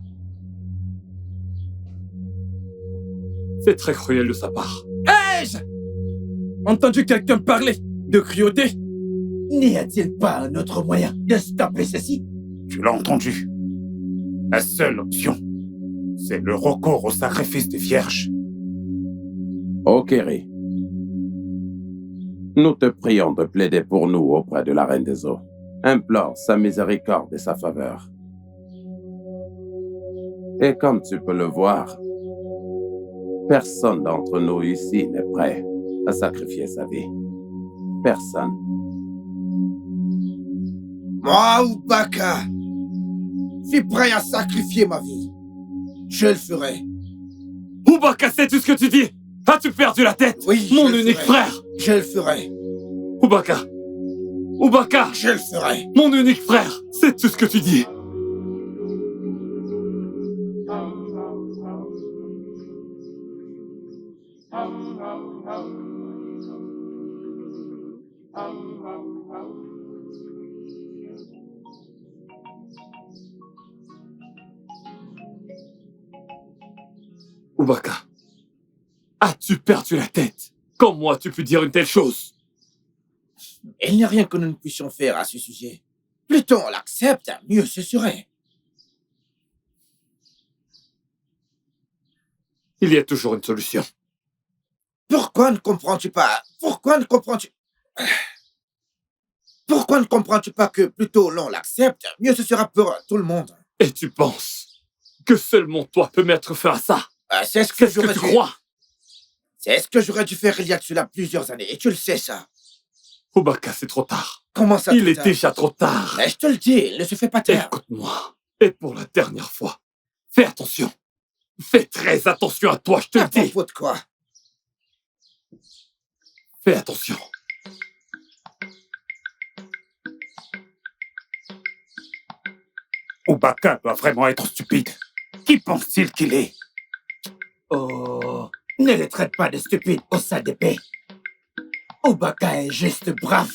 C'est très cruel de sa part. Ai-je entendu quelqu'un parler de cruauté? N'y a-t-il pas un autre moyen de stopper ceci? Tu l'as entendu. La seule option, c'est le recours au sacrifice des vierges. Okeri, nous te prions de plaider pour nous auprès de la Reine des Eaux. Implore sa miséricorde et sa faveur. Et comme tu peux le voir, personne d'entre nous ici n'est prêt à sacrifier sa vie. Personne. Moi, Ubaka, je suis prêt à sacrifier ma vie. Je le ferai. Ubaka, sais-tu ce que tu dis? As-tu perdu la tête? Oui, mon je le unique ferai. frère. Je le ferai. Ubaka. Ubaka. Je le ferai. Mon unique frère. Sais-tu ce que tu dis? Ubaka, as-tu perdu la tête? Comment as-tu pu dire une telle chose? Il n'y a rien que nous ne puissions faire à ce sujet. Plutôt on l'accepte, mieux ce serait. Il y a toujours une solution. Pourquoi ne comprends-tu pas? Pourquoi ne comprends-tu pas que plutôt l'on l'accepte, mieux ce sera pour tout le monde? Et tu penses que seulement toi peux mettre fin à ça? C'est ce que tu crois? C'est ce que j'aurais dû faire il y a de cela plusieurs années, et tu le sais ça. Ubaka, c'est trop tard. Comment ça? Il est déjà trop tard. Mais je te le dis, il ne se fait pas taire. Écoute-moi, et pour la dernière fois, fais attention. Fais très attention à toi, je te le dis. À propos de quoi? Fais attention. Ubaka doit vraiment être stupide. Qui pense-t-il qu'il est? Oh, ne les traite pas de stupides au sein d'épée. Ubaka est juste brave.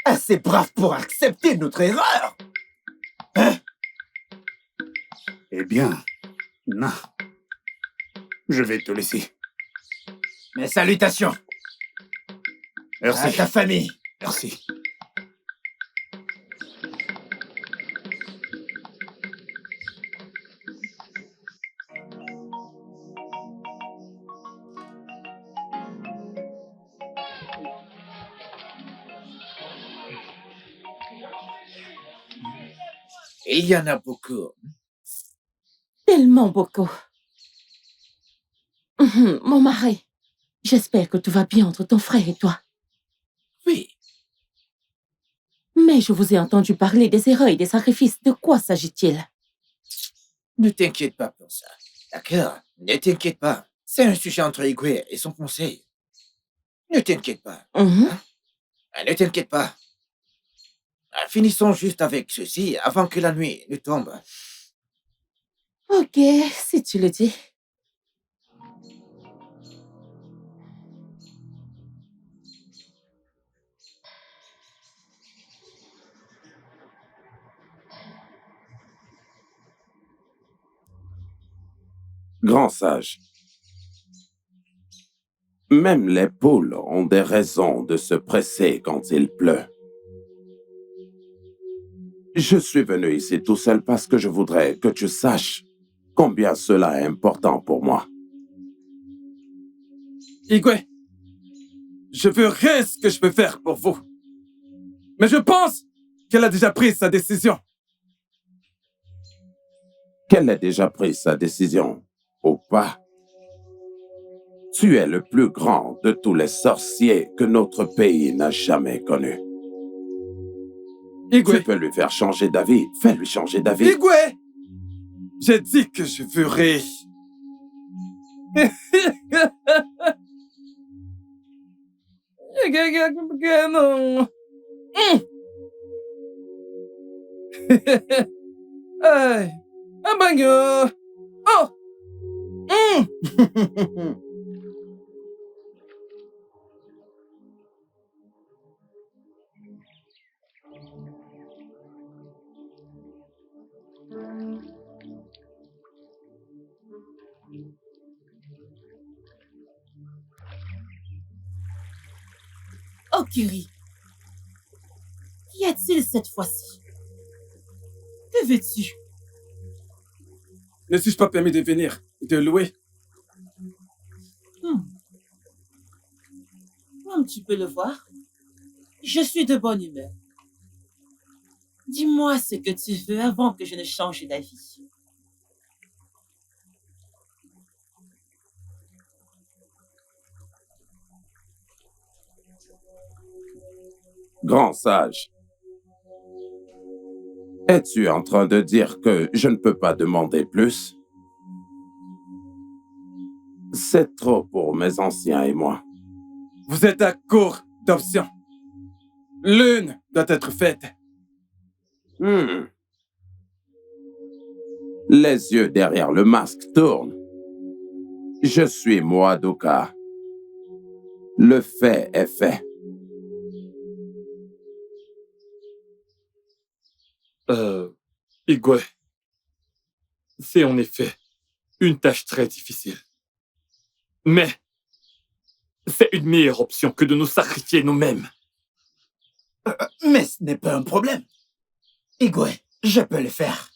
Assez brave pour accepter notre erreur. Hein? Eh bien, non. Je vais te laisser. Mes salutations. Merci. À ta famille. Merci. Il y en a beaucoup. Tellement beaucoup. Mon mari, j'espère que tout va bien entre ton frère et toi. Oui. Mais je vous ai entendu parler des erreurs et des sacrifices. De quoi s'agit-il? Ne t'inquiète pas pour ça. D'accord? Ne t'inquiète pas. C'est un sujet entre Igwe et son conseil. Ne t'inquiète pas. Hein? Ne t'inquiète pas. Finissons juste avec ceci avant que la nuit ne tombe. Ok, si tu le dis. Grand sage, même les poules ont des raisons de se presser quand il pleut. Je suis venu ici tout seul parce que je voudrais que tu saches combien cela est important pour moi. Igwe, je ferai ce que je peux faire pour vous. Mais je pense qu'elle a déjà pris sa décision. Qu'elle ait déjà pris sa décision ou pas? Tu es le plus grand de tous les sorciers que notre pays n'a jamais connu. Igwe. Tu peux lui faire changer d'avis. Fais-lui changer d'avis. Igwe! J'ai dit que je ferai. Non. Ay, un bagno. Oh! Oh, Kiri. Qu'y a-t-il cette fois-ci? Que veux-tu? Ne suis-je pas permis de venir et de louer? Comme tu peux le voir, je suis de bonne humeur. Dis-moi ce que tu veux avant que je ne change d'avis. Grand sage, es-tu en train de dire que je ne peux pas demander plus? C'est trop pour mes anciens et moi. Vous êtes à court d'options. L'une doit être faite. Les yeux derrière le masque tournent. Je suis Moadoka. Le fait est fait. Igwe, c'est en effet une tâche très difficile. Mais c'est une meilleure option que de nous sacrifier nous-mêmes. Mais ce n'est pas un problème. Igwe, je peux le faire.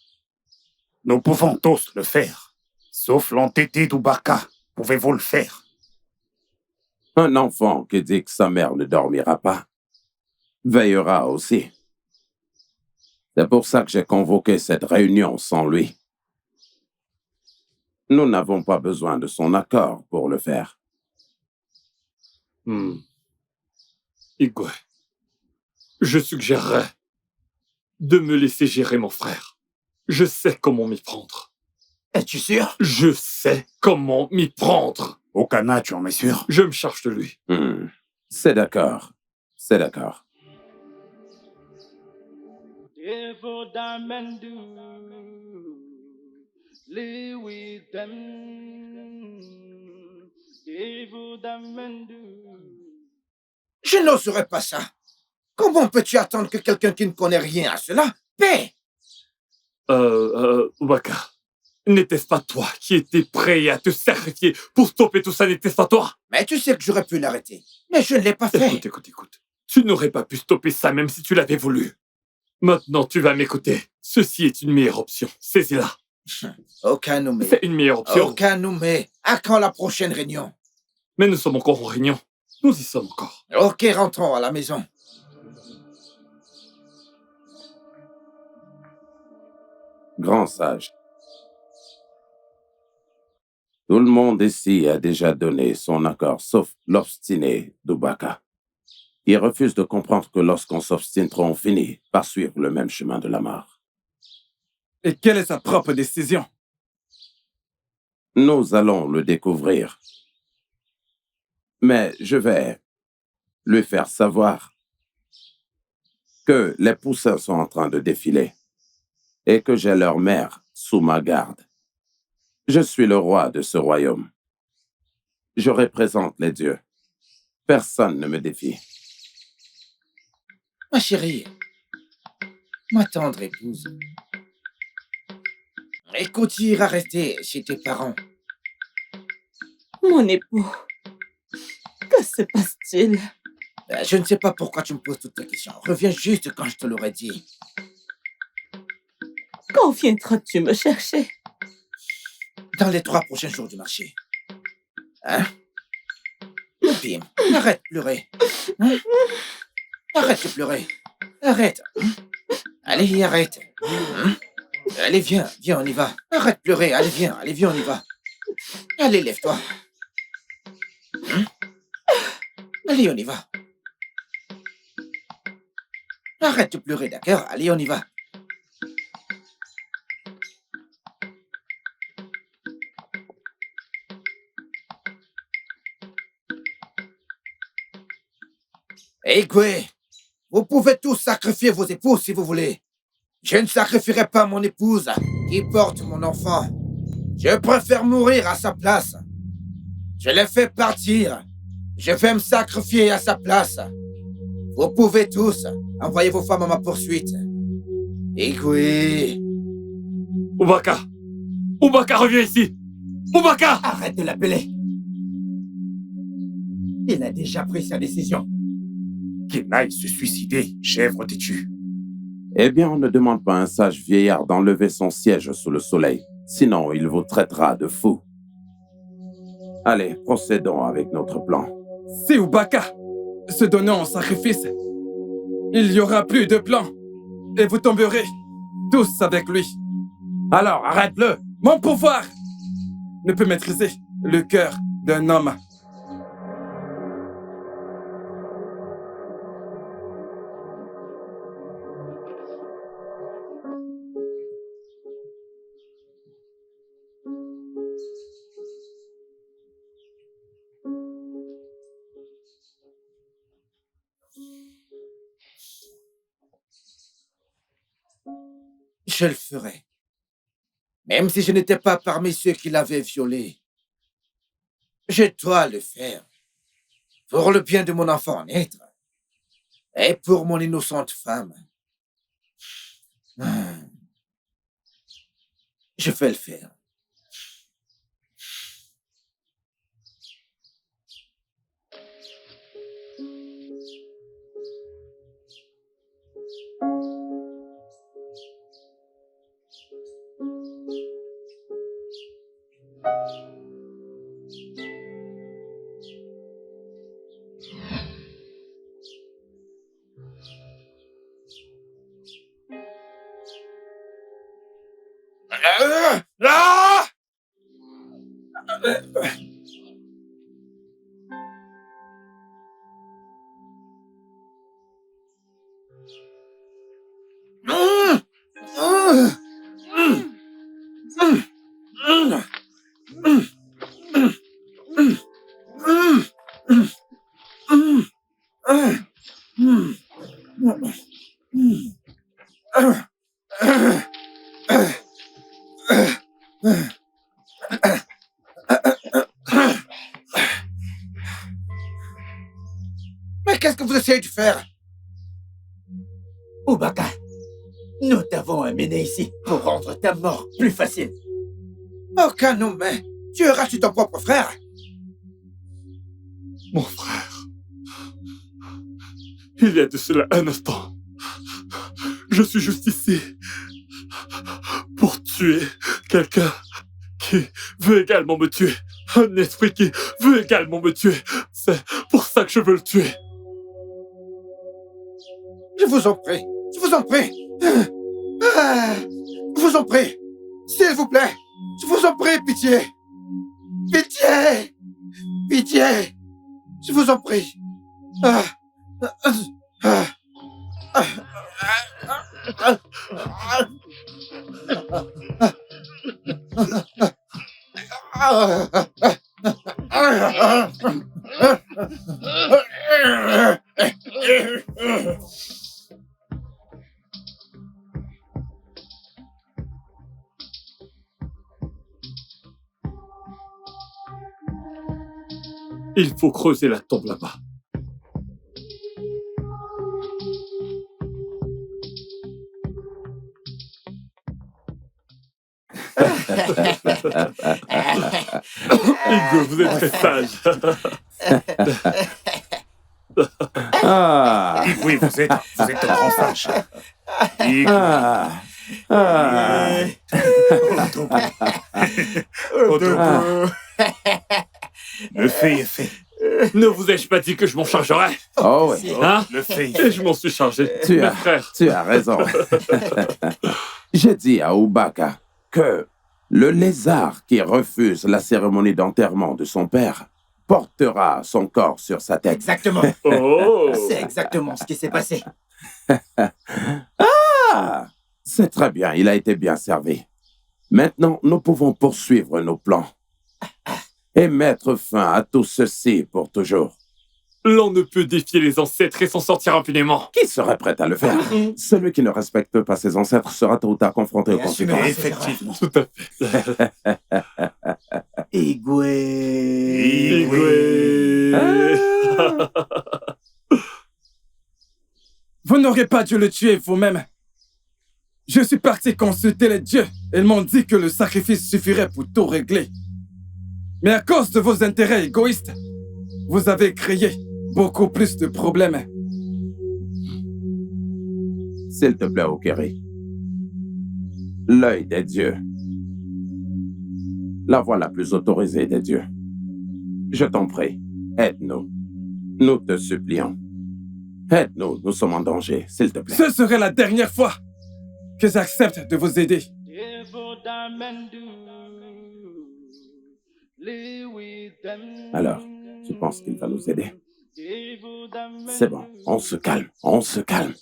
Nous pouvons tous le faire. Sauf l'entêté d'Ubaka. Pouvez-vous le faire? Un enfant qui dit que sa mère ne dormira pas veillera aussi. C'est pour ça que j'ai convoqué cette réunion sans lui. Nous n'avons pas besoin de son accord pour le faire. Igwe, je suggérerais de me laisser gérer mon frère. Je sais comment m'y prendre. Es-tu sûr? Je sais comment m'y prendre. Okana, tu en es sûr? Je me charge de lui. C'est d'accord. C'est d'accord. Je n'oserais pas ça. Comment peux-tu attendre que quelqu'un qui ne connaît rien à cela paie? Ubaka, n'était-ce pas toi qui étais prêt à te sacrifier pour stopper tout ça? N'était-ce pas toi? Mais tu sais que j'aurais pu l'arrêter. Mais je ne l'ai pas fait. Écoute. Tu n'aurais pas pu stopper ça même si tu l'avais voulu. Maintenant, tu vas m'écouter. Ceci est une meilleure option. Saisis-la. Okanume. C'est une meilleure option. Okanume. À quand la prochaine réunion? Mais nous sommes encore en réunion. Nous y sommes encore. Ok, rentrons à la maison. Grand sage. Tout le monde ici a déjà donné son accord, sauf l'obstiné d'Ubaka. Il refuse de comprendre que lorsqu'on s'obstine trop, on finit par suivre le même chemin de la mort. Et quelle est sa propre décision? Nous allons le découvrir. Mais je vais lui faire savoir que les poussins sont en train de défiler et que j'ai leur mère sous ma garde. Je suis le roi de ce royaume. Je représente les dieux. Personne ne me défie. Ma chérie, ma tendre épouse, écoute, tu iras rester chez tes parents. Mon époux, que se passe-t-il? Je ne sais pas pourquoi tu me poses toutes ces questions. Reviens juste quand je te l'aurais dit. Quand viendras-tu me chercher? Dans les 3 prochains jours du marché. Hein? Bim, arrête de pleurer. Hein? Arrête de pleurer. Arrête. Allez, arrête. Hein? Allez, viens, on y va. Arrête de pleurer, allez, viens, on y va. Allez, lève-toi. Hein? Allez, on y va. Arrête de pleurer, d'accord? Allez, on y va. Igwe, vous pouvez tous sacrifier vos épouses si vous voulez. Je ne sacrifierai pas mon épouse qui porte mon enfant. Je préfère mourir à sa place. Je l'ai fait partir. Je vais me sacrifier à sa place. Vous pouvez tous envoyer vos femmes à ma poursuite. Igwe. Ubaka! Ubaka, reviens ici! Ubaka! Arrête de l'appeler. Il a déjà pris sa décision. Qu'il aille se suicider, chèvre têtue. Eh bien, on ne demande pas à un sage vieillard d'enlever son siège sous le soleil. Sinon, il vous traitera de fou. Allez, procédons avec notre plan. Si Ubaka se donnant en sacrifice, il n'y aura plus de plan. Et vous tomberez tous avec lui. Alors, arrête-le! Mon pouvoir ne peut maîtriser le cœur d'un homme. Je le ferai. Même si je n'étais pas parmi ceux qui l'avaient violé. Je dois le faire. Pour le bien de mon enfant naître. Et pour mon innocente femme. Je vais le faire. Mais qu'est-ce que vous essayez de faire? Ubaka, nous t'avons amené ici pour rendre ta mort plus facile. Aucun nom, mais tu auras sur ton propre frère. Mon frère, il y a de cela un instant, je suis juste ici pour tuer quelqu'un qui veut également me tuer. Un esprit qui veut également me tuer. C'est pour ça que je veux le tuer. Je vous en prie, je vous en prie. Je vous en prie, s'il vous plaît. Je vous en prie, pitié. Pitié. Pitié. Je vous en prie. Il faut creuser la tombe là-bas. Igwe, vous êtes très sage. Oui, vous êtes un grand sage. Ah. Le fait est fait. Ne vous ai-je pas dit que je m'en chargerais? Oh oui. Hein? Le fait. Et je m'en suis chargé. Tu Mes as, frères. tu as raison. J'ai dit à Ubaka que le lézard qui refuse la cérémonie d'enterrement de son père portera son corps sur sa tête. Exactement. Oh. C'est exactement ce qui s'est passé. Ah! C'est très bien, il a été bien servi. Maintenant, nous pouvons poursuivre nos plans et mettre fin à tout ceci pour toujours. L'on ne peut défier les ancêtres et s'en sortir impunément. Qui serait prêt à le faire? Celui qui ne respecte pas ses ancêtres sera tôt ou tard confronté aux conséquences. Effectivement. Tout à fait. Igwe. Vous n'aurez pas dû le tuer vous-même. Je suis parti consulter les dieux. Ils m'ont dit que le sacrifice suffirait pour tout régler. Mais à cause de vos intérêts égoïstes, vous avez créé beaucoup plus de problèmes. S'il te plaît, Okeri. L'œil des dieux. La voie la plus autorisée des dieux. Je t'en prie, aide-nous. Nous te supplions. Aide-nous, nous sommes en danger, s'il te plaît. Ce serait la dernière fois que j'accepte de vous aider. Alors, tu penses qu'il va nous aider? C'est bon, on se calme, on se calme.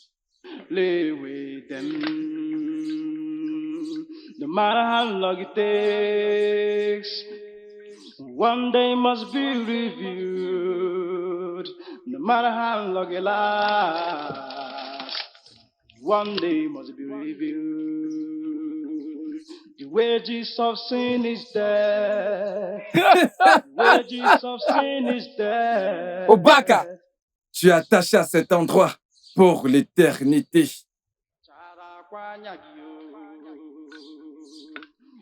No matter how long it takes, one day must be reviewed. No matter how long it lasts, one day must be reviewed. The wages of sin is death. The wages of sin is death. Ubaka, tu es attaché à cet endroit pour l'éternité.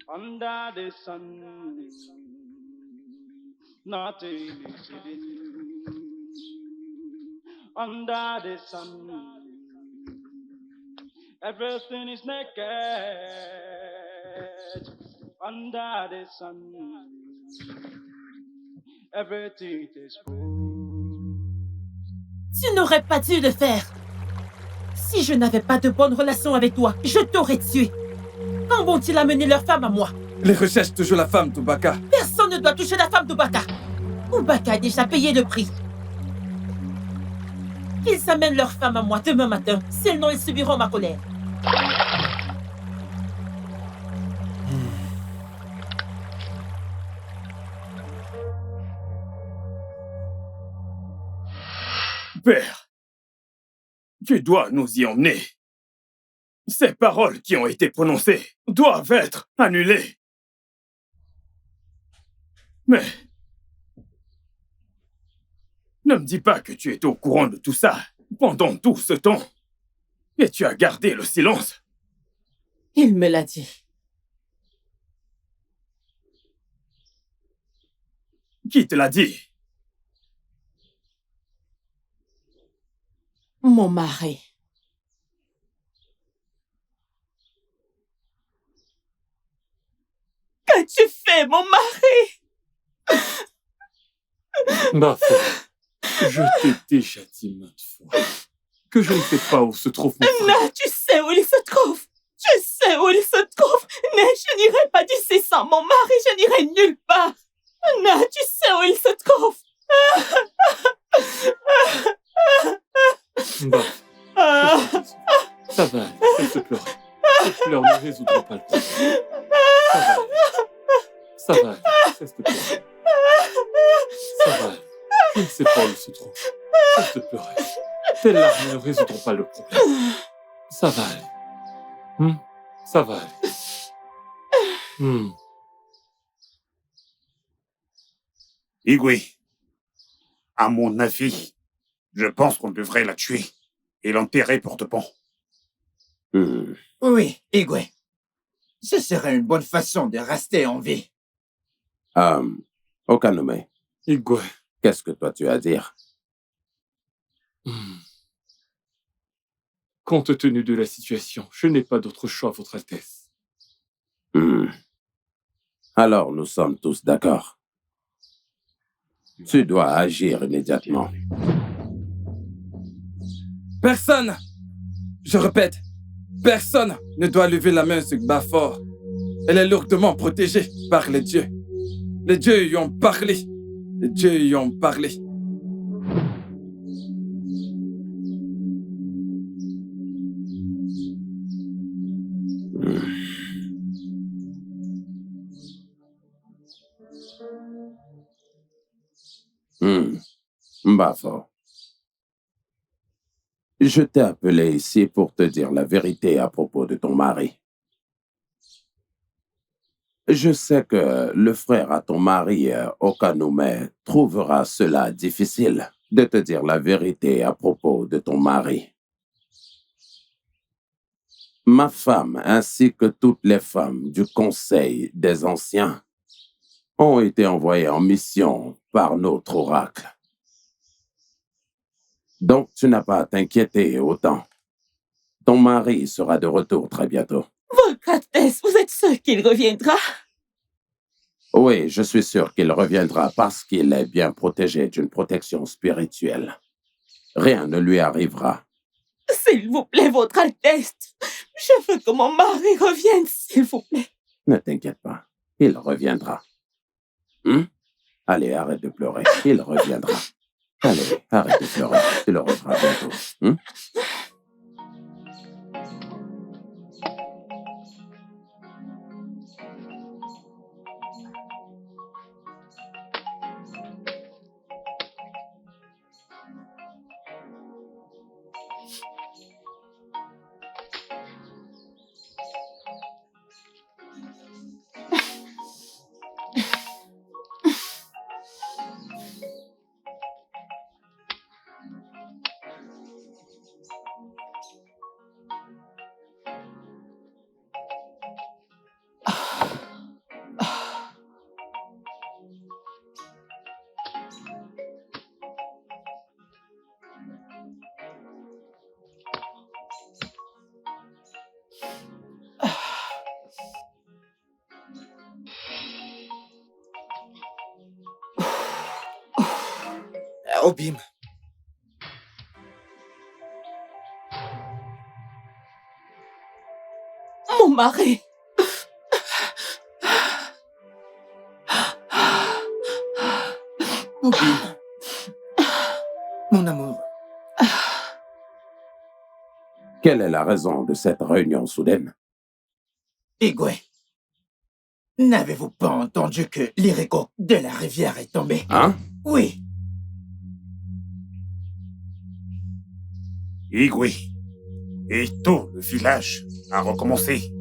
Under the sun, nothing is hidden. Under the sun, everything is naked. Under the sun, everything is full. Tu n'aurais pas dû le faire. Si je n'avais pas de bonnes relations avec toi, je t'aurais tué. Quand vont-ils amener leur femme à moi? Les recherches toujours la femme d'Ubaka. Personne ne doit toucher la femme d'Ubaka. Ubaka a déjà payé le prix. Qu'ils amènent leur femme à moi demain matin. Sinon, ils subiront ma colère. Père, tu dois nous y emmener. Ces paroles qui ont été prononcées doivent être annulées. Mais ne me dis pas que tu étais au courant de tout ça pendant tout ce temps et tu as gardé le silence. Il me l'a dit. Qui te l'a dit? Mon mari. Qu'as-tu fait, mon mari? Ma foi, je t'ai déjà dit maintes fois que je ne sais pas où se trouve mon frère. Non, tu sais où il se trouve. Je sais où il se trouve. Mais je n'irai pas d'ici sans mon mari. Je n'irai nulle part. Non, tu sais où il se trouve. Bah, ça va, cesse de pleurer. Ces pleurs ne résoudront pas le problème. Ça va, cesse de pleurer. Ça va, je ne sais pas où il se trouve. Cesse de pleurer. Tes larmes ne résoudront pas le problème. Ça va aller. Ça va aller. Igwe, à mon avis, je pense qu'on devrait la tuer et l'enterrer pour de bon. Oui, Igwe. Ce serait une bonne façon de rester en vie. Okanome. Igwe. Qu'est-ce que toi tu as à dire? Compte tenu de la situation, je n'ai pas d'autre choix, Votre Altesse. Alors, nous sommes tous d'accord. Tu dois agir immédiatement. Personne, je répète, personne ne doit lever la main sur Bafor. Elle est lourdement protégée par les dieux. Les dieux y ont parlé. Les dieux y ont parlé. Bafor. Je t'ai appelé ici pour te dire la vérité à propos de ton mari. Je sais que le frère à ton mari, Okanoume, trouvera cela difficile de te dire la vérité à propos de ton mari. Ma femme, ainsi que toutes les femmes du Conseil des Anciens, ont été envoyées en mission par notre oracle. Donc, tu n'as pas à t'inquiéter autant. Ton mari sera de retour très bientôt. Votre Altesse, vous êtes sûr qu'il reviendra? Oui, je suis sûr qu'il reviendra parce qu'il est bien protégé d'une protection spirituelle. Rien ne lui arrivera. S'il vous plaît, Votre Altesse, je veux que mon mari revienne, s'il vous plaît. Ne t'inquiète pas, il reviendra. Allez, arrête de pleurer, il reviendra. Allez, arrête de pleurer, tu le reverras bientôt. Obim. Mon mari. Obim. Mon amour. Quelle est la raison de cette réunion soudaine? Igwe, n'avez-vous pas entendu que l'irrigo de la rivière est tombé? Hein? Oui. Igwe et tout le village a recommencé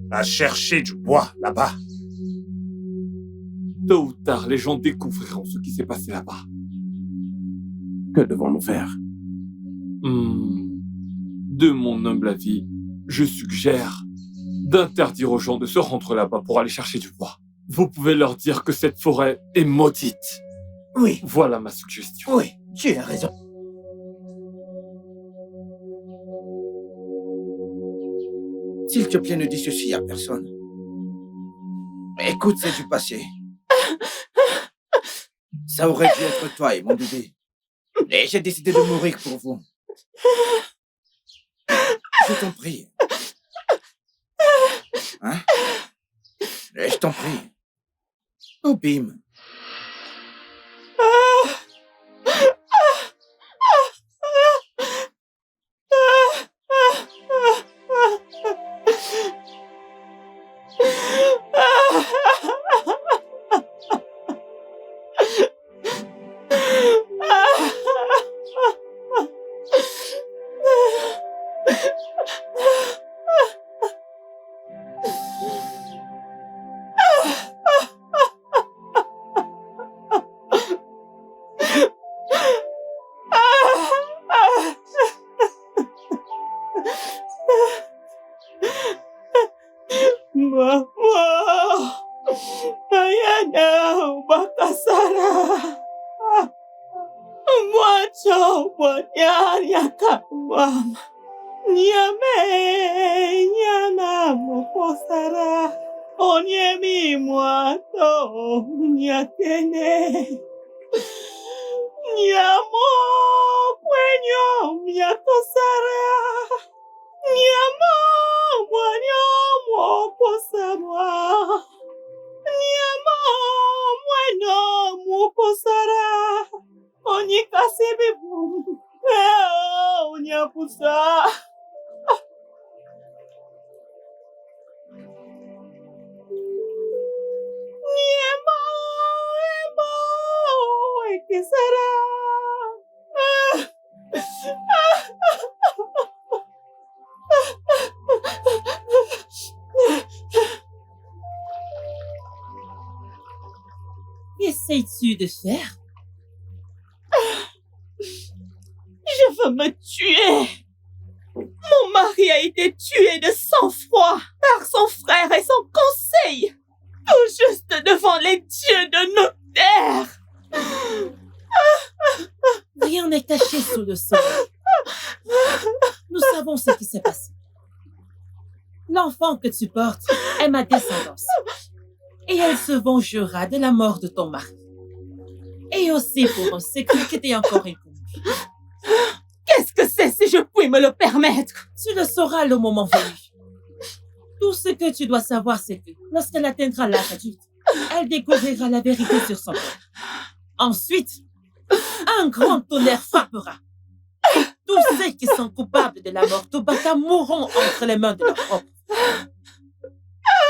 à chercher du bois là-bas. Tôt ou tard, les gens découvriront ce qui s'est passé là-bas. Que devons-nous faire? De mon humble avis, je suggère d'interdire aux gens de se rendre là-bas pour aller chercher du bois. Vous pouvez leur dire que cette forêt est maudite. Oui. Voilà ma suggestion. Oui, tu as raison. S'il te plaît, ne dis ceci à personne. Écoute, c'est du passé. Ça aurait dû être toi et mon bébé. Et j'ai décidé de mourir pour vous. Je t'en prie. Hein? Je t'en prie. Obim. Nyame, nyana moposara, onyemi mwato, nyakene. Nyamo, kwenyo, myakosara. Nyamo, mwanyo, moposara. Nyamo, mweno, moposara. Onyikasibibu, onyapusa. Nyemo, emo, ekisara. Qu'essayes-tu de faire? Je veux me tuer. Mon mari a été tué de sang-froid par son frère et son conseil, tout juste devant les dieux de nos terres. Rien n'est caché sous le soleil. Nous savons ce qui s'est passé. L'enfant que tu portes est ma descendance. Et elle se vengera de la mort de ton mari. Et aussi pour un secret qui t'est encore inconnu. Qu'est-ce que c'est si je puis me le permettre? Tu le sauras le moment venu. Tout ce que tu dois savoir, c'est que lorsqu'elle atteindra l'âge adulte, elle découvrira la vérité sur son corps. Ensuite, un grand tonnerre frappera. Tous ceux qui sont coupables de la mort d'Obaka mourront entre les mains de leur propre.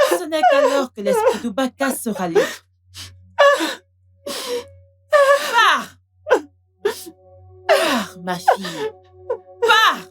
Ce n'est qu'alors que l'esprit d'Obaka sera libre. Pars! Pars, ma fille. Pars!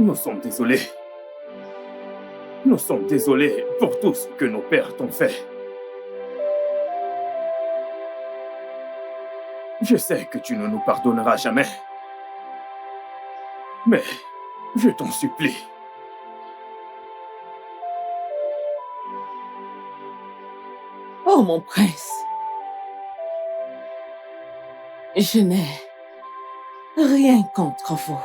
Nous sommes désolés. Nous sommes désolés pour tout ce que nos pères t'ont fait. Je sais que tu ne nous pardonneras jamais. Mais je t'en supplie. Oh, mon prince. Je n'ai rien contre vous.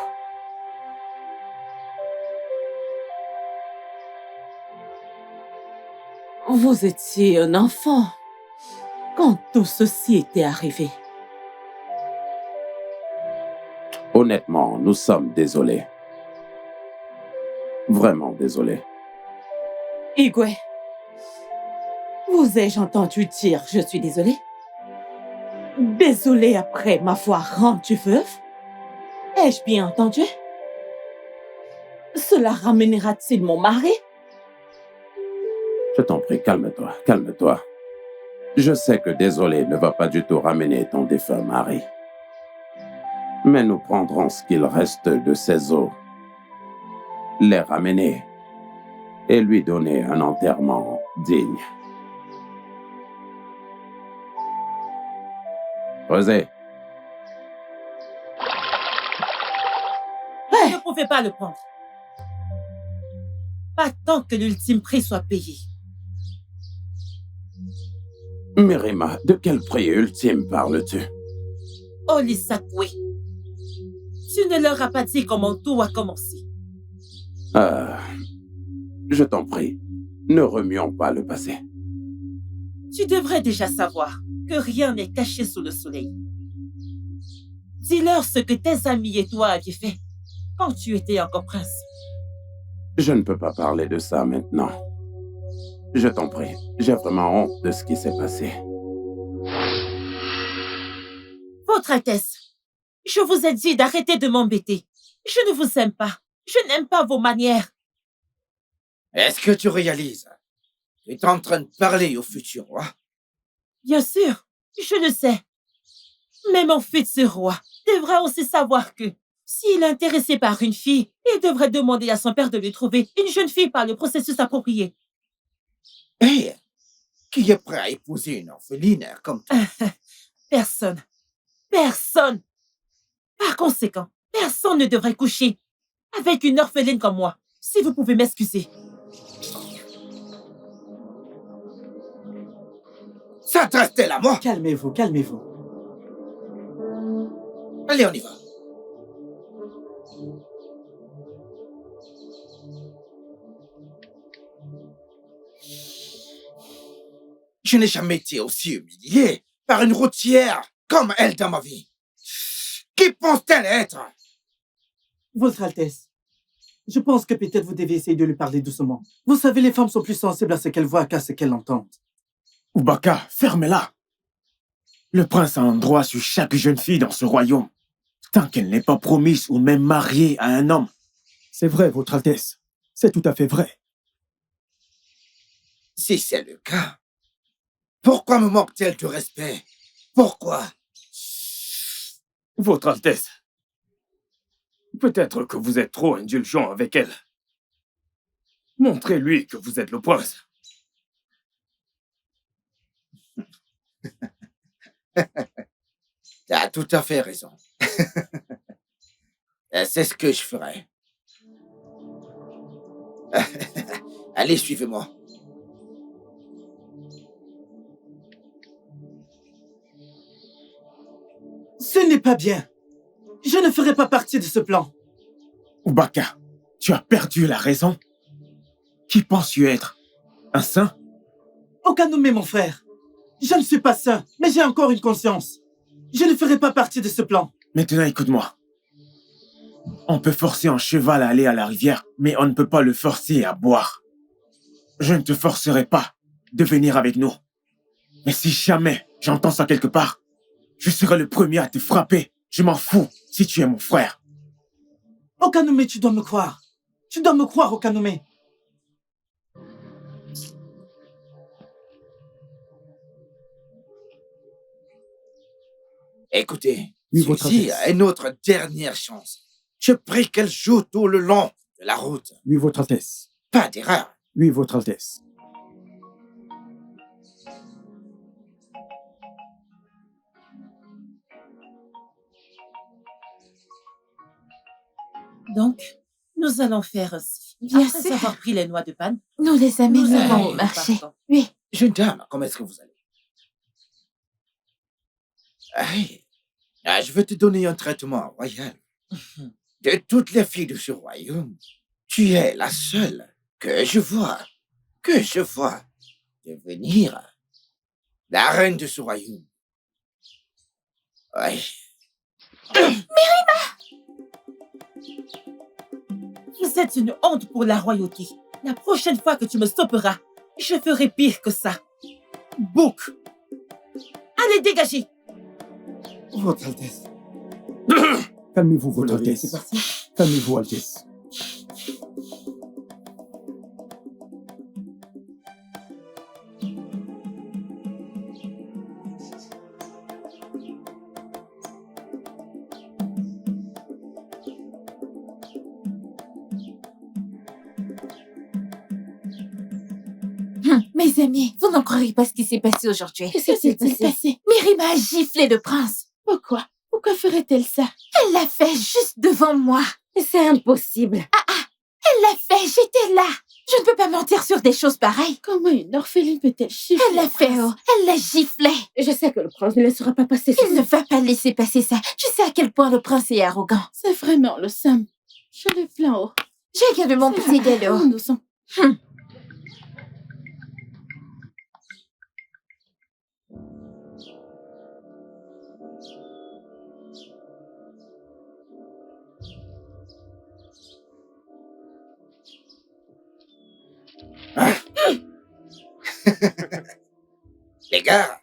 Vous étiez un enfant quand tout ceci était arrivé. Honnêtement, nous sommes désolés. Vraiment désolés. Igwe, vous ai-je entendu dire « je suis désolé » ? Désolé après m'avoir rendu veuve ? Ai-je bien entendu ? Cela ramènera-t-il mon mari ? Je t'en prie, calme-toi, calme-toi. Je sais que désolé ne va pas du tout ramener ton défunt mari. Mais nous prendrons ce qu'il reste de ses os, les ramener et lui donner un enterrement digne. Rosé. Vous ne pouvez pas le prendre. Pas tant que l'ultime prix soit payé. Mirima, de quel prix ultime parles-tu? Olisakwe, tu ne leur as pas dit comment tout a commencé. Je t'en prie, ne remuons pas le passé. Tu devrais déjà savoir que rien n'est caché sous le soleil. Dis-leur ce que tes amis et toi aviez fait quand tu étais encore prince. Je ne peux pas parler de ça maintenant. Je t'en prie, j'ai vraiment honte de ce qui s'est passé. Votre Altesse, je vous ai dit d'arrêter de m'embêter. Je ne vous aime pas. Je n'aime pas vos manières. Est-ce que tu réalises? Tu es en train de parler au futur roi. Bien sûr, je le sais. Mais mon fils roi devra aussi savoir que s'il est intéressé par une fille, il devrait demander à son père de lui trouver une jeune fille par le processus approprié. Hé, qui est prêt à épouser une orpheline comme toi? Personne. Personne. Par conséquent, personne ne devrait coucher avec une orpheline comme moi. Si vous pouvez m'excuser. S'adresse-t-elle à moi? Calmez-vous, calmez-vous. Allez, on y va. Je n'ai jamais été aussi humilié par une routière comme elle dans ma vie. Qui pense-t-elle être? Votre Altesse, je pense que peut-être vous devez essayer de lui parler doucement. Vous savez, les femmes sont plus sensibles à ce qu'elles voient qu'à ce qu'elles entendent. Ubaka, fermez-la. Le prince a un droit sur chaque jeune fille dans ce royaume, tant qu'elle n'est pas promise ou même mariée à un homme. C'est vrai, Votre Altesse. C'est tout à fait vrai. Si c'est le cas, pourquoi me manque-t-elle de respect? Pourquoi? Votre Altesse, peut-être que vous êtes trop indulgent avec elle. Montrez-lui que vous êtes le prince. Tu as tout à fait raison. C'est ce que je ferai. Allez, suivez-moi. Ce n'est pas bien. Je ne ferai pas partie de ce plan. Ubaka, tu as perdu la raison? Qui penses-tu être? Un saint? Okanoumé, mon frère. Je ne suis pas saint, mais j'ai encore une conscience. Je ne ferai pas partie de ce plan. Maintenant, écoute-moi. On peut forcer un cheval à aller à la rivière, mais on ne peut pas le forcer à boire. Je ne te forcerai pas de venir avec nous. Mais si jamais j'entends ça quelque part, je serai le premier à te frapper. Je m'en fous si tu es mon frère. Okanoumé, tu dois me croire. Tu dois me croire, Okanoumé. Écoutez, Oui, votre ceci Altesse. est notre dernière chance. Je prie qu'elle joue tout le long de la route. Oui, Votre Altesse. Pas d'erreur. Oui, Votre Altesse. Donc, nous allons faire ainsi. Bien Après sûr. avoir pris les noix de panne, Nous les amènerons allons au marché. partons. Oui. Jeune dame, comment est-ce que vous allez? Hey, je veux te donner un traitement royal. De toutes les filles de ce royaume, tu es la seule que je vois devenir la reine de ce royaume. Ouais. Vous êtes une honte pour la royauté. La prochaine fois que tu me stopperas, je ferai pire que ça. Bouc! Allez, dégagez! Votre Altesse. Calmez-vous, Votre l'avez laissé Altesse. partir? Calmez-vous, Altesse. Mes amis, vous n'en croirez pas ce qui s'est passé aujourd'hui. Qu'est-ce qui s'est passé? Mérima a giflé le prince. Pourquoi? Pourquoi ferait-elle ça? Elle l'a fait juste devant moi. C'est impossible. Elle l'a fait, j'étais là. Je ne peux pas mentir sur des choses pareilles. Comment une orpheline peut-elle chiffrer? Elle l'a fait, oh. Elle l'a giflé. Je sais que le prince ne laissera pas passer ça. Il ne va pas laisser passer ça. Je sais à quel point le prince est arrogant. C'est vraiment le Sam. Je le plains, oh. J'ai également pitié d'elle, oh. Nous sommes... Les gars.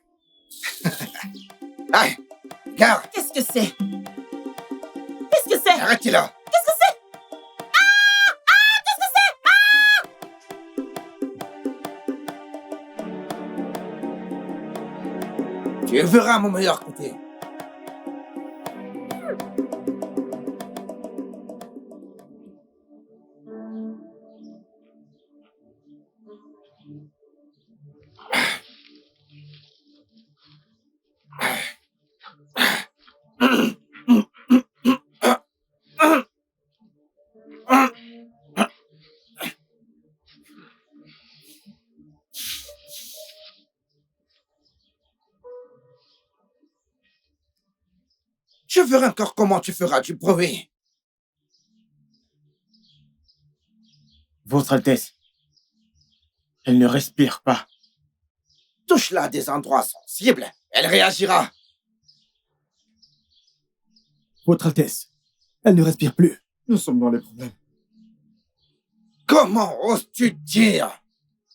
Ah, gars, Qu'est-ce que c'est? Qu'est-ce que c'est? arrêtez-la. Qu'est-ce que c'est? Qu'est-ce que c'est? Tu verras mon meilleur côté. Je verrai encore comment tu feras du bruit. Votre Altesse, elle ne respire pas. Touche-la à des endroits sensibles, elle réagira. Votre Altesse, elle ne respire plus. Nous sommes dans les problèmes. Comment oses-tu dire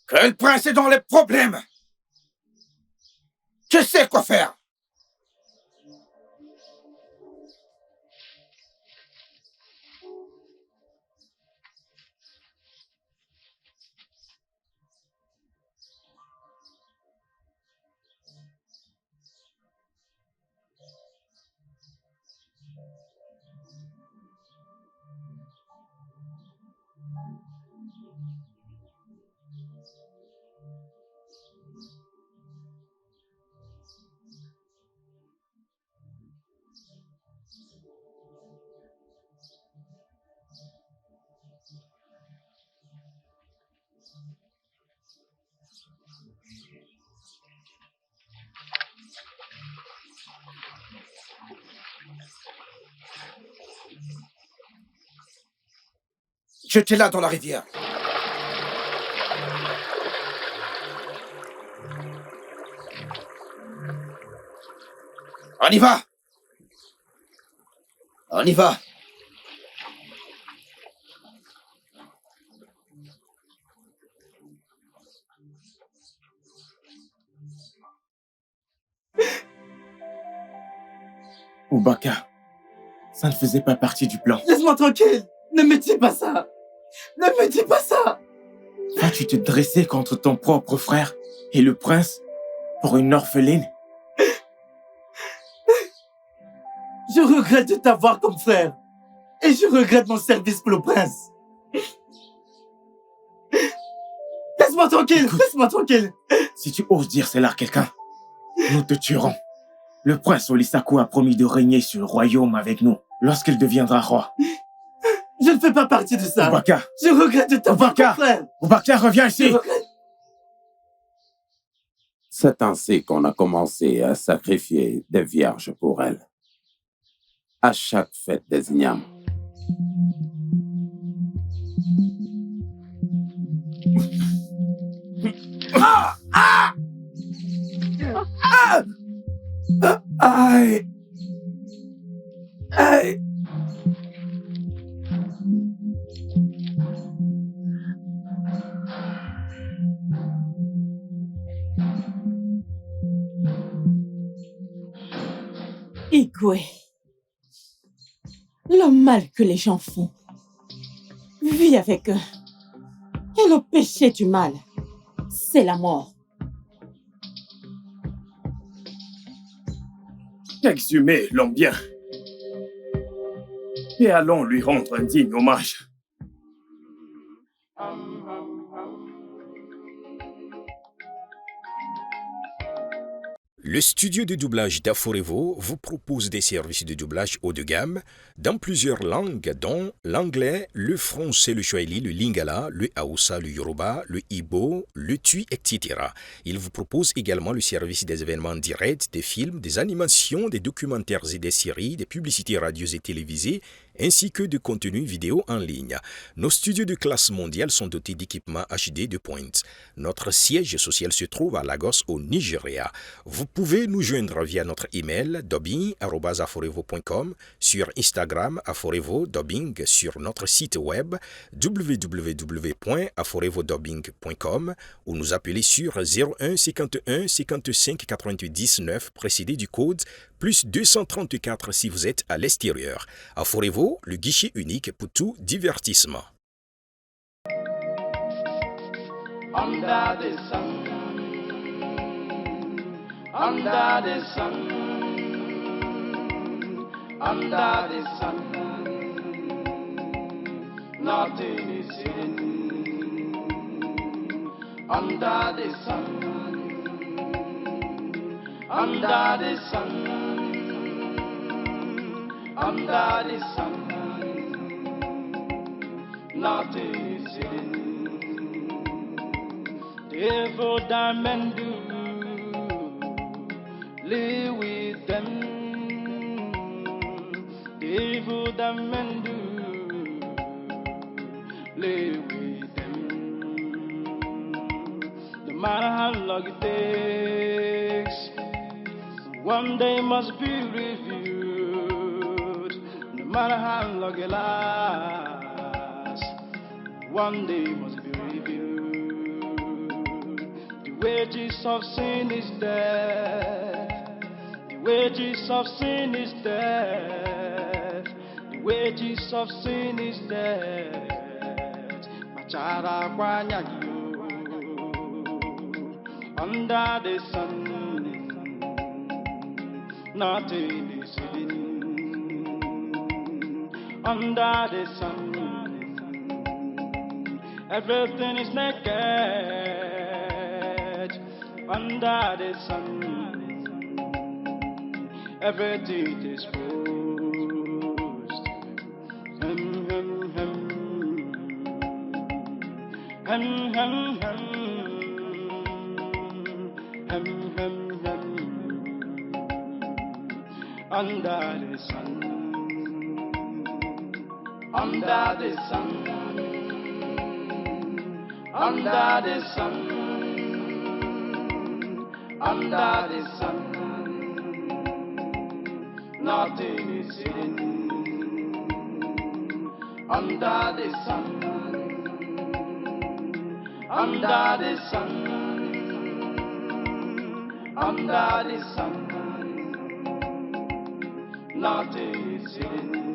que le prince est dans les problèmes? Tu sais quoi faire. Jetez-la dans la rivière. On y va. On y va. Boubacar, ça ne faisait pas partie du plan. Laisse-moi tranquille. Ne me dis pas ça. Ne me dis pas ça. Vas-tu te dresser contre ton propre frère et le prince pour une orpheline? Je regrette de t'avoir comme frère. Et je regrette mon service pour le prince. Laisse-moi tranquille. Laisse-moi tranquille. Si tu oses dire cela à quelqu'un, nous te tuerons. Le prince Olisaku a promis de régner sur le royaume avec nous lorsqu'il deviendra roi. Je ne fais pas partie de ça. Boubacar. Je regrette de t'avoir comme frère. Boubacar, reviens ici. C'est ainsi qu'on a commencé à sacrifier des vierges pour elle. À chaque fête des ignames. Ah! Ah! Ah! Aïe! Aïe! Igwe, le mal que les gens font, vis avec eux. Et le péché du mal, c'est la mort. Exhumez l'homme bien. Et allons lui rendre un digne hommage. Le studio de doublage d'Aforevo vous propose des services de doublage haut de gamme dans plusieurs langues, dont l'anglais, le français, le swahili, le lingala, le hausa, le yoruba, le igbo, le tui, etc. Il vous propose également le service des événements directs, des films, des animations, des documentaires et des séries, des publicités radios et télévisées, ainsi que de contenus vidéo en ligne. Nos studios de classe mondiale sont dotés d'équipements HD de pointe. Notre siège social se trouve à Lagos, au Nigeria. Vous pouvez nous joindre via notre email dubbing@aforevo.com, sur Instagram aforevo-dubbing, sur notre site web www.aforevodubbing.com ou nous appeler sur 01 51 55 88 19 précédé du code plus 234 si vous êtes à l'extérieur. Aforevo, le guichet unique pour tout divertissement. Under the sun, under the sun, under the sun, nothing is hidden. Under the sun, under the sun, under the sun, nothing is hidden. Devil diamond do live with them. Devil diamond do live with them. No matter how long it takes, one day must be reviewed. No matter how long it lasts, one day must be reviewed. The wages of sin is death. The wages of sin is death. The wages of sin is death. Machara kwanyayo under the sun. Nothing is hidden under the sun. Everything is naked under the sun. Everything is exposed. Under the sun, under the sun, under the sun, under the sun, nothing is hidden. Under the sun, under the sun, under the sun, nothing is hidden.